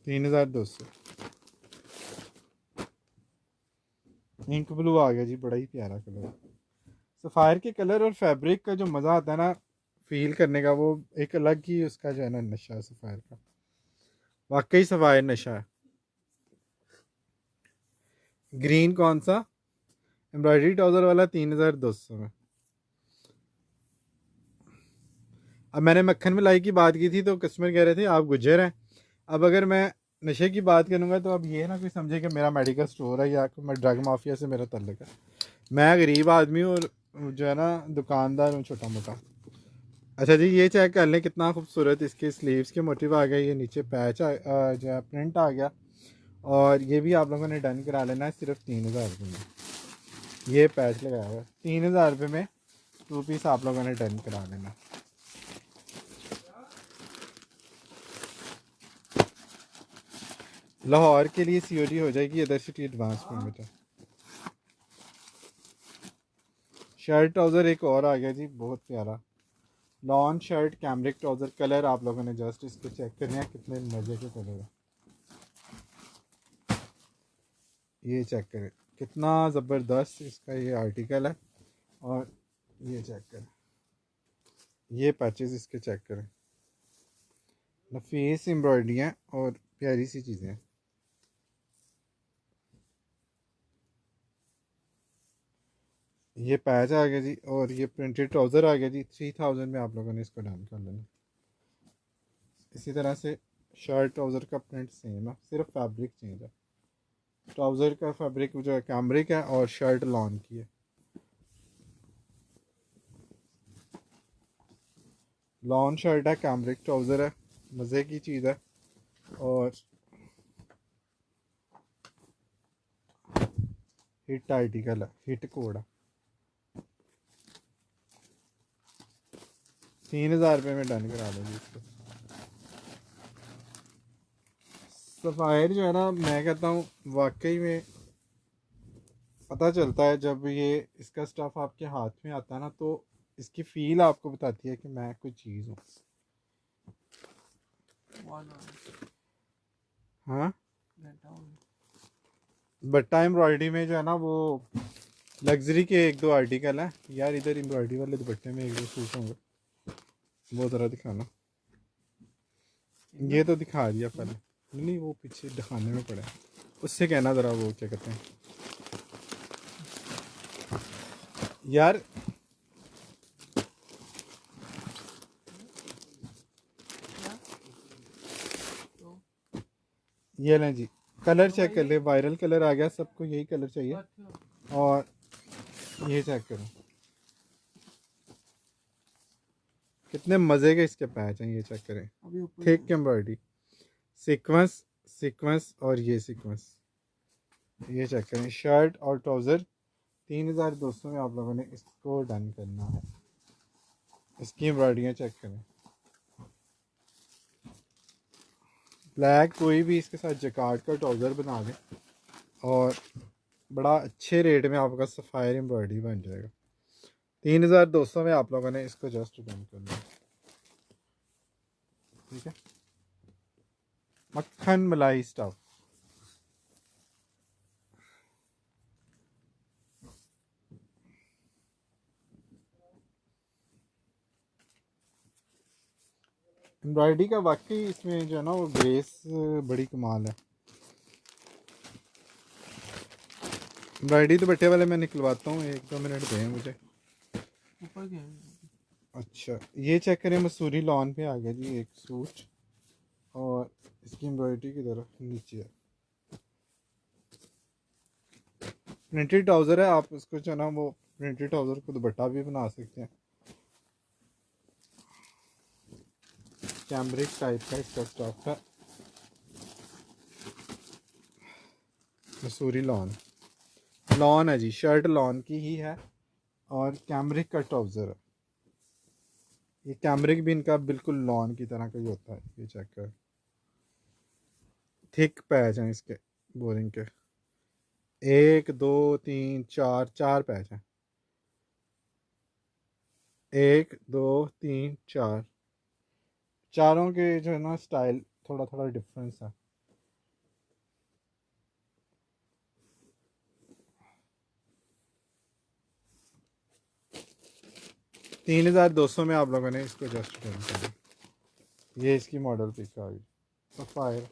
3200। इंक ब्लू आ गया जी, बड़ा ही प्यारा कलर। सफ़ायर के कलर और फैब्रिक का जो मज़ा आता है ना फील करने का, वो एक अलग ही उसका जो है ना नशा है सफ़ायर का। वाकई सफ़ायर नशा है। ग्रीन कौन सा? एम्ब्रॉयडरी ट्राउज़र वाला 3200 में। अब मैंने मक्खन मलाई की बात की थी तो कस्टमर कह रहे थे आप गुज्जर हैं। अब अगर मैं नशे की बात करूँगा तो अब ये ना कोई समझे कि मेरा मेडिकल स्टोर है या मैं ड्रग माफिया से मेरा ताल्लुक है। मैं गरीब आदमी हूँ और जो है ना दुकानदार हूँ छोटा मोटा। अच्छा जी, ये चेक कर लें कितना खूबसूरत इसके स्लीव्स के मोटिव आ गए। ये नीचे पैच जो है प्रिंट आ गया। और ये भी आप लोगों ने डन करा लेना है सिर्फ 3000 रुपये में। ये पैच लगाया हुआ है 3000 रुपये में। 2 पीस आप लोगों ने डन करा लेना। लाहौर के लिए COD हो जाएगी, अदर सिटी एडवांस में बेटा। शर्ट ट्राउज़र एक और आ गया जी, बहुत प्यारा lawn shirt cambric trouser. Colour आप लोगों ने जस्ट इसके चेक करने हैं, कितने मज़े के कलर है। ये चेक करें कितना ज़बरदस्त इसका ये आर्टिकल है। और ये चेक करें, ये पैचेस इसके चेक करें, नफीस एम्ब्रॉयडरी हैं और प्यारी सी चीज़ें हैं। ये पैच आ गया जी और ये प्रिंटेड ट्राउज़र आ गया जी। 3000 में आप लोगों ने इसको डन कर लेना। इसी तरह से शर्ट ट्राउज़र का प्रिंट सेम है, सिर्फ फैब्रिक चेंज है। ट्राउज़र का फैब्रिक जो है कैमरिक है और शर्ट लॉन की है। लॉन शर्ट है, कैमरिक ट्राउज़र है, मज़े की चीज़ है। और हिट आर्टिकल है, हिट कोड है। 3000 रुपये में डन करा देंगे इसको। सफ़ायर जो है ना, मैं कहता हूँ वाकई में पता चलता है जब ये इसका स्टफ़ आपके हाथ में आता है ना, तो इसकी फील आपको बताती है कि मैं कोई चीज़ हूँ। हाँ, बट्टा एम्ब्रॉयडरी में जो है ना वो लग्जरी के 1-2 आर्टिकल हैं यार। इधर एम्ब्रॉयडरी वाले दुपट्टे में 1-2 सूट होंगे, वो ज़रा दिखाना। ये तो दिखा दिया पहले, नहीं वो पीछे दिखाने में पड़ा है, उससे कहना ज़रा वो क्या कहते हैं यार। ये लें जी, कलर चेक कर ले, वायरल कलर आ गया, सबको यही कलर चाहिए। और ये चेक करो कितने मज़े के इसके पैच हैं। ये चेक करें, थिक एम्ब्रॉयडरी, सीक्वेंस सीक्वेंस और ये सीक्वेंस। ये चेक करें, शर्ट और ट्राउज़र 3200 में आप लोगों ने इसको डन करना है। इसकी एम्ब्रॉयडरियाँ चेक करें, ब्लैक कोई भी इसके साथ जैकार्ड का ट्राउज़र बना दें और बड़ा अच्छे रेट में आपका सफ़ायर एम्ब्रॉयडरी बन जाएगा। 3200 में आप लोगों ने इसको जस्ट डन करना है। ठीक है, मक्खन मलाई स्टफ। एम्ब्रॉयडरी का वाकई इसमें जो है ना वो ग्रेस बड़ी कमाल है। एम्ब्रॉयडरी तो बट्टे वाले मैं निकलवाता हूँ, 1-2 मिनट दें मुझे। ऊपर क्या है? अच्छा, ये चेक करें, मसूरी लॉन पे आ गया जी एक सूट और इसकी एम्ब्रॉयडरी की तरफ नीचे है। प्रिंटेड ट्राउज़र है, आप उसको जो है ना वो प्रिंटेड ट्राउज़र को दुपट्टा भी बना सकते हैं। कैमरिक टाइप का इसका स्टफ है, मसूरी लॉन है जी, शर्ट लॉन की ही है और कैमरिक का ट्राउज़र है। ये कैमरिक भी इनका बिल्कुल लॉन की तरह का ही होता है। ये चेक कर, थिक पैच हैं इसके बोरिंग के, 1 2 3 4 पैच हैं, 1 2 3 4, चारों के जो है ना स्टाइल थोड़ा थोड़ा डिफरेंस है। 3200 में आप लोगों ने इसको जस्ट डन कर। ये इसकी मॉडल पिक आ गई सफ़ायर।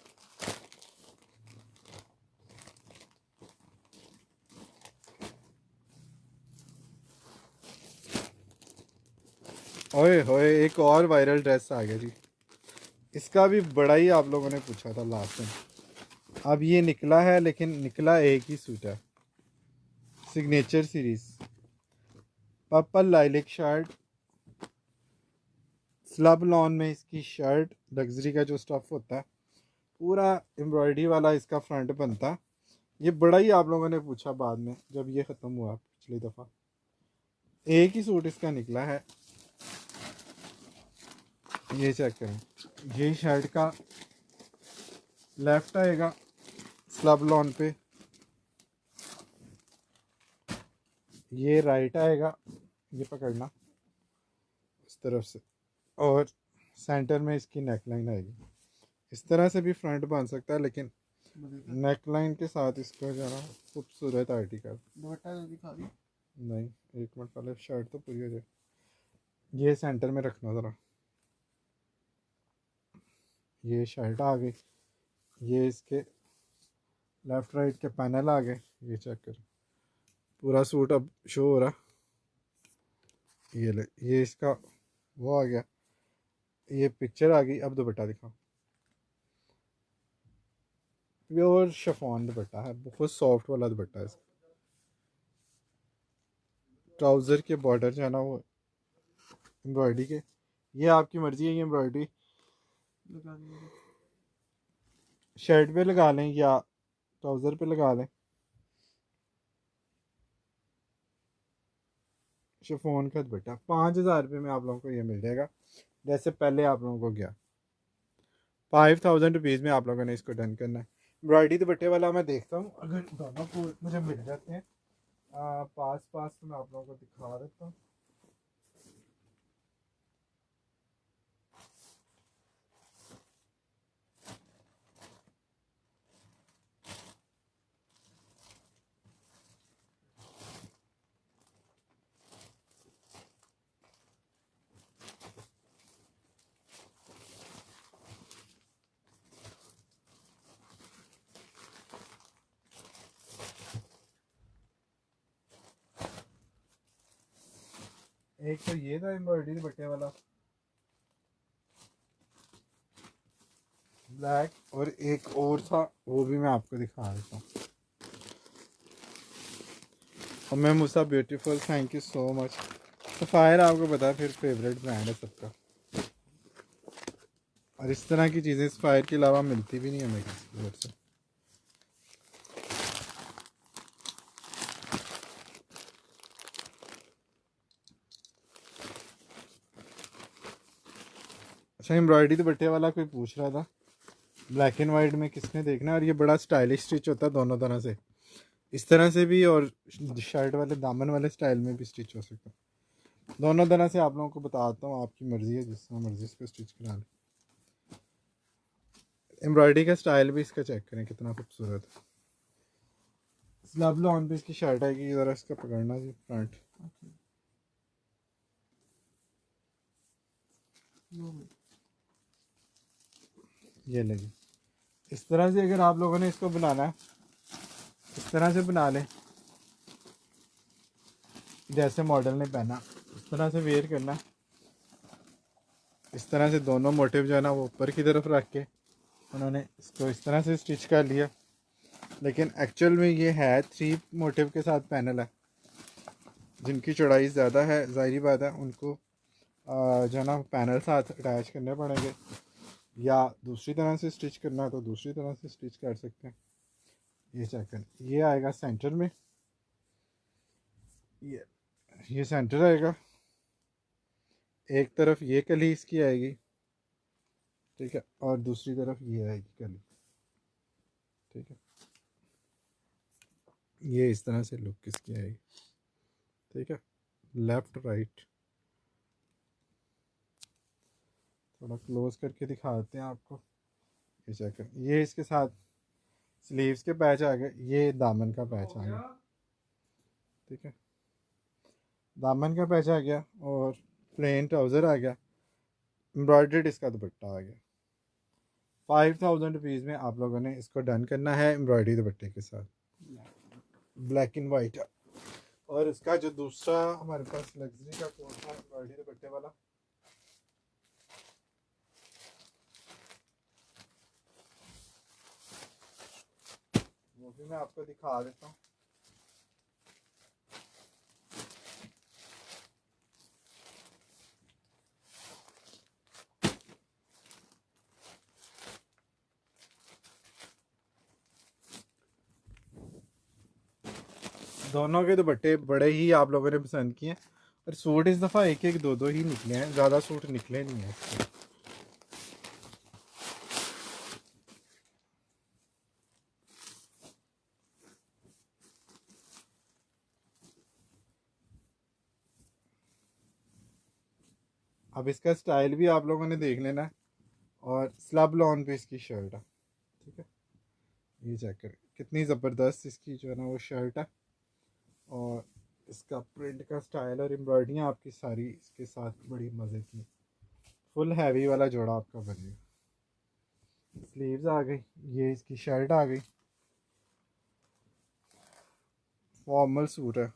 ओए होए, एक और वायरल ड्रेस आ गया जी। इसका भी बड़ा ही आप लोगों ने पूछा था लास्ट टाइम। अब ये निकला है, लेकिन निकला एक ही सूट है, signature series purple lilac shirt, slub lawn में इसकी शर्ट, लग्जरी का जो स्टफ होता है, पूरा एम्ब्रॉयडरी वाला इसका फ्रंट बनता। ये बड़ा ही आप लोगों ने पूछा बाद में जब ये ख़त्म हुआ पिछली दफ़ा। एक ही सूट इसका निकला है। ये चेक करें, ये शर्ट का लेफ्ट आएगा स्लब लॉन पे, ये राइट आएगा, ये पकड़ना इस तरफ से, और सेंटर में इसकी नेक लाइन आएगी। इस तरह से भी फ्रंट बन सकता है, लेकिन नेक लाइन के साथ इसको जो है ना खूबसूरत आर्टिकल। दुपट्टा तो दिखा दी नहीं, एक मिनट पहले शर्ट तो पूरी हो जाए। ये सेंटर में रखना ज़रा, ये शर्ट आ गई, ये इसके लेफ़्ट राइट के पैनल आ गए। ये चेक करें, पूरा सूट अब शो हो रहा। ये ले, ये इसका वो आ गया, ये पिक्चर आ गई। अब दुपट्टा दिखाओ। प्योर शिफॉन दुपट्टा है, बहुत सॉफ्ट वाला दुपट्टा है इसका। ट्राउज़र के बॉर्डर जो है ना वो एम्ब्रॉयडरी के, ये आपकी मर्ज़ी है। ये एम्ब्रॉयडरी लगा दी शर्ट पे लगा लें या ट्राउज़र पे लगा लें। शिफॉन का दुपट्टा 5000 रुपये में आप लोगों को ये मिल जाएगा, जैसे पहले आप लोगों को गया। 5000 रुपीज़ में आप लोगों ने इसको डन करना है। एम्ब्रॉयडरी दुपट्टे वाला मैं देखता हूँ, अगर दोनों को मुझे मिल जाते हैं पास पास, तो मैं आप लोगों को दिखा देता हूँ। एक तो ये था एम्ब्रॉयडरी दुपट्टे वाला ब्लैक, और एक और था, वो भी मैं आपको दिखा देता हूँ। और मैं मूसा beautiful, thank you so much. Sapphire आपको पता है फिर फेवरेट ब्रांड है सबका, और इस तरह की चीज़ें सफ़ायर के अलावा मिलती भी नहीं हमें किसी और से। अच्छा, एम्ब्रॉयडरी दुपट्टे वाला कोई पूछ रहा था ब्लैक एंड वाइट में किसने देखना है, और ये बड़ा स्टाइलिश स्टिच होता है दोनों तरह से, इस तरह से भी और शर्ट वाले दामन वाले स्टाइल में भी स्टिच हो सकता है। दोनों तरह से आप लोगों को बताता हूँ, आपकी मर्ज़ी है, जिस तरह मर्ज़ी इसको स्टिच करा लें। एम्ब्रॉयडरी का स्टाइल भी इसका चेक करें कितना खूबसूरत है। स्लब लॉन पे इसकी शर्ट आएगी, ज़रा इसका पकड़ना जी फ्रंट। ये लगी इस तरह से, अगर आप लोगों ने इसको बनाना है इस तरह से बना लें, जैसे मॉडल ने पहना इस तरह से वेयर करना। इस तरह से दोनों मोटिव जो है ना वो ऊपर की तरफ रख के उन्होंने इसको इस तरह से स्टिच कर लिया, लेकिन एक्चुअल में ये है 3 मोटिव के साथ पैनल है। जिनकी चौड़ाई ज़्यादा है, ज़ाहिरी बात है उनको जो है ना पैनल साथ अटैच करने पड़ेंगे, या दूसरी तरह से स्टिच करना है तो दूसरी तरह से स्टिच कर सकते हैं। ये चेक करें, ये आएगा सेंटर में, ये सेंटर आएगा, एक तरफ ये कली इसकी आएगी, ठीक है, और दूसरी तरफ ये आएगी कली, ठीक है। ये इस तरह से लुक इसकी आएगी, ठीक है। लेफ्ट राइट थोड़ा क्लोज करके दिखाते हैं आपको। ये चेक करें, ये इसके साथ स्लीव्स के पैच आ गए, ये दामन का पैच आ गया, ठीक है। दामन का पैच आ गया, और प्लेन ट्राउज़र आ गया, एम्ब्रॉयडर्ड इसका दुपट्टा आ गया। 5000 रुपीज़ में आप लोगों ने इसको डन करना है एम्ब्रॉयडरी दुपट्टे के साथ, ब्लैक एंड वाइट। और इसका जो दूसरा हमारे पास लग्जरी का कोट था एम्ब्रॉयडरी दुपट्टे वाला, वो भी मैं आपको दिखा देता हूँ। दोनों के दुपट्टे बड़े ही आप लोगों ने पसंद किए, और सूट इस दफ़ा एक एक दो दो ही निकले हैं, ज़्यादा सूट निकले नहीं हैं इसके। अब इसका स्टाइल भी आप लोगों ने देख लेना है। और स्लब लॉन पे इसकी शर्ट है, ठीक है, ये चेक करें कितनी ज़बरदस्त इसकी जो है ना वो शर्ट है। और इसका प्रिंट का स्टाइल और एम्ब्रॉयडरियाँ आपकी सारी इसके साथ बड़ी मज़े की, फुल हैवी वाला जोड़ा आपका बनेगा। स्लीव्स आ गई, ये इसकी शर्ट आ गई, फॉर्मल सूट है,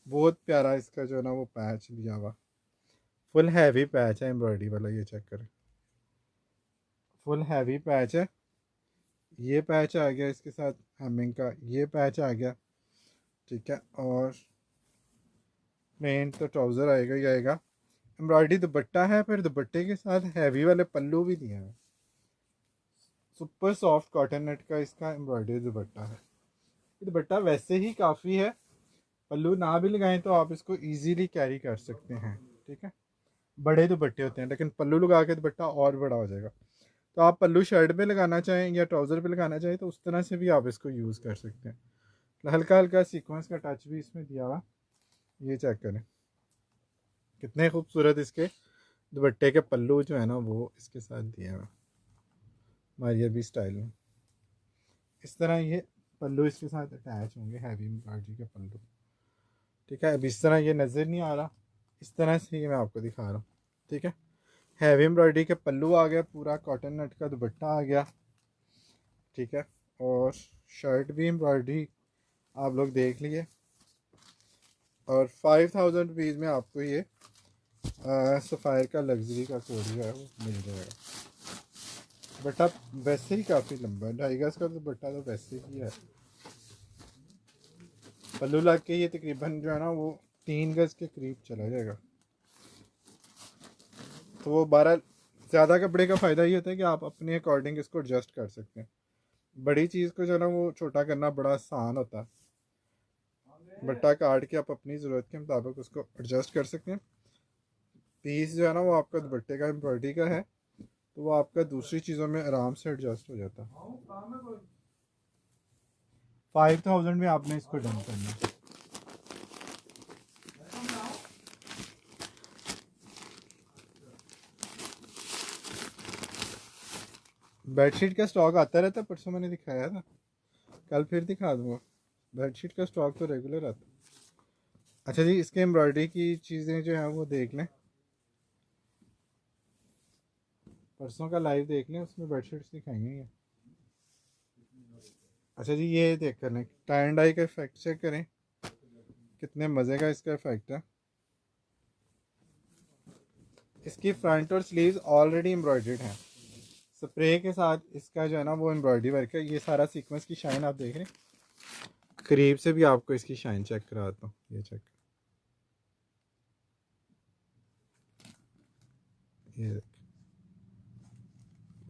बहुत प्यारा इसका जो है ना वो पैच दिया हुआ, फुल हैवी पैच है एम्ब्रॉयडरी वाला, ये चेक करें फुल हैवी पैच है। ये पैच आ गया इसके साथ हेमिंग का, ये पैच आ गया, ठीक है। और प्लेन तो ट्राउज़र आएगा ही आएगा, एम्ब्रॉयडरी दुपट्टा है, फिर दुपट्टे के साथ हैवी वाले पल्लू भी दिए हैं। सुपर सॉफ्ट कॉटन नेट का इसका एम्ब्रॉयडरी दुपट्टा है। ये दुपट्टा वैसे ही काफ़ी है, पल्लू ना भी लगाएं तो आप इसको इजीली कैरी कर सकते हैं, ठीक है। बड़े दुपट्टे होते हैं, लेकिन पल्लू लगा के दुपट्टा और बड़ा हो जाएगा। तो आप पल्लू शर्ट पे लगाना चाहें या ट्राउज़र पे लगाना चाहें तो उस तरह से भी आप इसको यूज़ कर सकते हैं। हल्का हल्का सीक्वेंस का टच भी इसमें दिया हुआ, ये चेक करें कितने खूबसूरत इसके दुपट्टे के पल्लू जो है ना वो इसके साथ दिए हुए मारियबी स्टाइल में। इस तरह ये पल्लू इसके साथ अटैच होंगे, हैवी एम्ब्रॉयडरी के पल्लू, ठीक है। अब इस तरह ये नज़र नहीं आ रहा, इस तरह से ये मैं आपको दिखा रहा हूँ, ठीक है। हैवी एम्ब्रॉयडरी के पल्लू आ गया, पूरा कॉटन नट का दुपट्टा आ गया, ठीक है। और शर्ट भी एम्ब्रॉयडरी आप लोग देख लिए। और 5000 रुपीज़ में आपको ये सफ़ायर का लग्जरी का कोट जो है वो मिल जाएगा। बट्टा वैसे ही काफ़ी लंबा है, 2.5 गज का तो बट्टा तो वैसे ही है। पल्लू लग के ये तकरीबन जो है ना वो 3 गज के करीब चला जाएगा। तो वो 12 ज़्यादा कपड़े का फ़ायदा ये होता है कि आप अपने अकॉर्डिंग इसको एडजस्ट कर सकते हैं। बड़ी चीज़ को जो है ना वो छोटा करना बड़ा आसान होता है, बट्टा काट के आप अपनी ज़रूरत के मुताबिक उसको एडजस्ट कर सकते हैं। पीस जो है ना वो आपका दुपट्टे का एम्ब्रॉयडरी का है, तो वो आपका दूसरी चीज़ों में आराम से एडजस्ट हो जाता है। 5000 में आपने इसको डन करना है। बेडशीट का स्टॉक आता रहता है, परसों मैंने दिखाया था, कल फिर दिखा दूँगा। बेडशीट का स्टॉक तो रेगुलर आता है। अच्छा जी, इसके एम्ब्रॉयडरी की चीज़ें जो हैं वो देख लें, परसों का लाइव देख लें, उसमें बेडशीट्स दिखाएंगे। अच्छा जी, ये देख कर लें, टाई एंड डाई का इफेक्ट चेक करें, कितने मज़े का इसका इफेक्ट है। इसकी फ्रंट और स्लीव्स ऑलरेडी एम्ब्रॉयडर्ड हैं, स्प्रे के साथ इसका जो है ना वो एम्ब्रॉयडरी वर्क है। ये सारा सीक्वेंस की शाइन आप देख रहे हैं, करीब से भी आपको इसकी शाइन चेक कराता हूँ, ये चेक, ये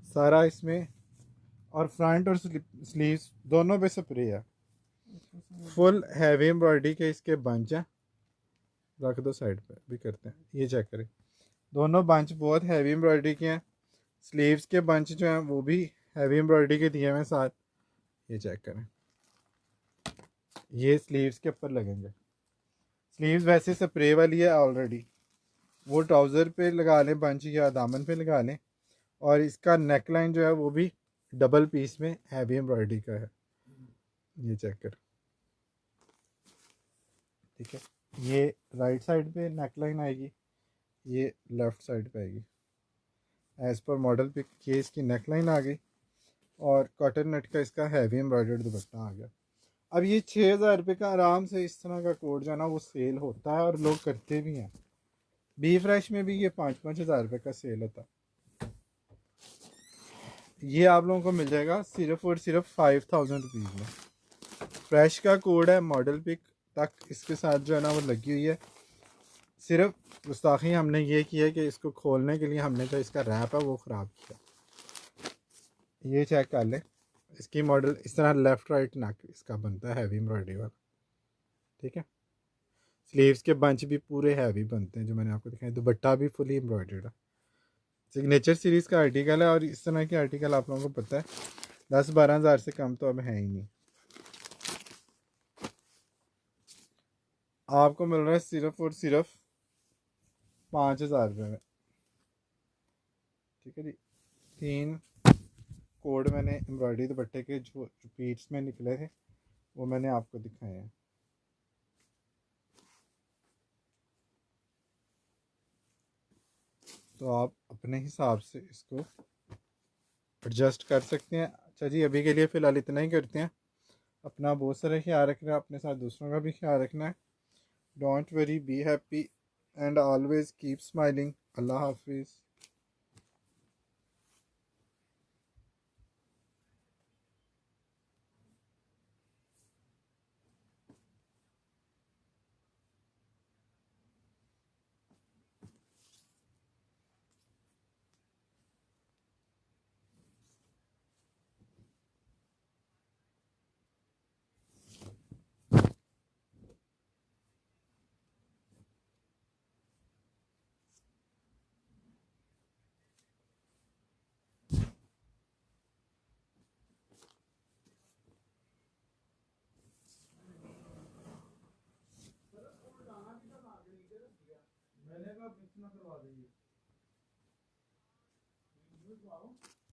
सारा इसमें, और फ्रंट और स्लीव्स दोनों पे स्प्रे है। फुल हैवी एम्ब्रॉयडरी के इसके बंच हैं, रख दो साइड पे भी करते हैं, ये चेक करें दोनों बंच बहुत हैवी एम्ब्रॉयडरी के हैं। स्लीव्स के बंच जो हैं वो भी हैवी एम्ब्रॉयडरी के दिए हुए साथ, ये चेक करें, ये स्लीव्स के ऊपर लगेंगे। स्लीव्स वैसे स्प्रे वाली है ऑलरेडी, वो ट्राउज़र पे लगा लें बंच या दामन पे लगा लें। और इसका नेक लाइन जो है वो भी डबल पीस में हैवी एम्ब्रॉयडरी का है, ये चेक कर, ठीक है। ये राइट साइड पे नेकलाइन आएगी, ये लेफ़्ट साइड पे आएगी। एज़ पर मॉडल पिक ये इसकी नेकलाइन आ गई और कॉटन नेट का इसका हैवी एम्ब्रॉयडर्ड दुपट्टा आ गया। अब ये 6,000 रुपये का आराम से इस तरह का कोट जो है ना वो सेल होता है और लोग करते भी हैं। बी फ्रेश में भी ये 5,000 रुपये का सेल होता है। ये आप लोगों को मिल जाएगा सिर्फ और सिर्फ 5,000 रुपीज़ में। फ्रेश का कोड है, मॉडल पिक तक इसके साथ जो है ना वो लगी हुई है। सिर्फ गुस्ताखी हमने ये की है कि इसको खोलने के लिए हमने जो इसका रैप है वो ख़राब किया। ये चेक कर ले, इसकी मॉडल इस तरह लेफ़्ट राइट नेक इसका बनता है हैवी एम्ब्रॉयडरी वाला, ठीक है। स्लीव्स के बंच भी पूरे हैवी बनते हैं जो मैंने आपको दिखाया। दुपट्टा भी फुली एम्ब्रॉयडर्ड है। सिग्नेचर सीरीज़ का आर्टिकल है और इस तरह के आर्टिकल आप लोगों को पता है 10-12 हज़ार से कम तो अब है ही नहीं। आपको मिल रहा है सिर्फ और सिर्फ 5,000 रुपये में, ठीक है जी। 3 कोड मैंने एम्ब्रॉयडरी दुपट्टे के जो पीट्स में निकले थे वो मैंने आपको दिखाए हैं। तो आप अपने हिसाब से इसको एडजस्ट कर सकते हैं। अच्छा जी, अभी के लिए फ़िलहाल इतना ही करते हैं। अपना बहुत सारा ख्याल रखना है, अपने साथ दूसरों का भी ख्याल रखना है। Don't worry, be happy and always keep smiling. अल्लाह हाफिज़। मैंने कहा इतना करवा देंगे।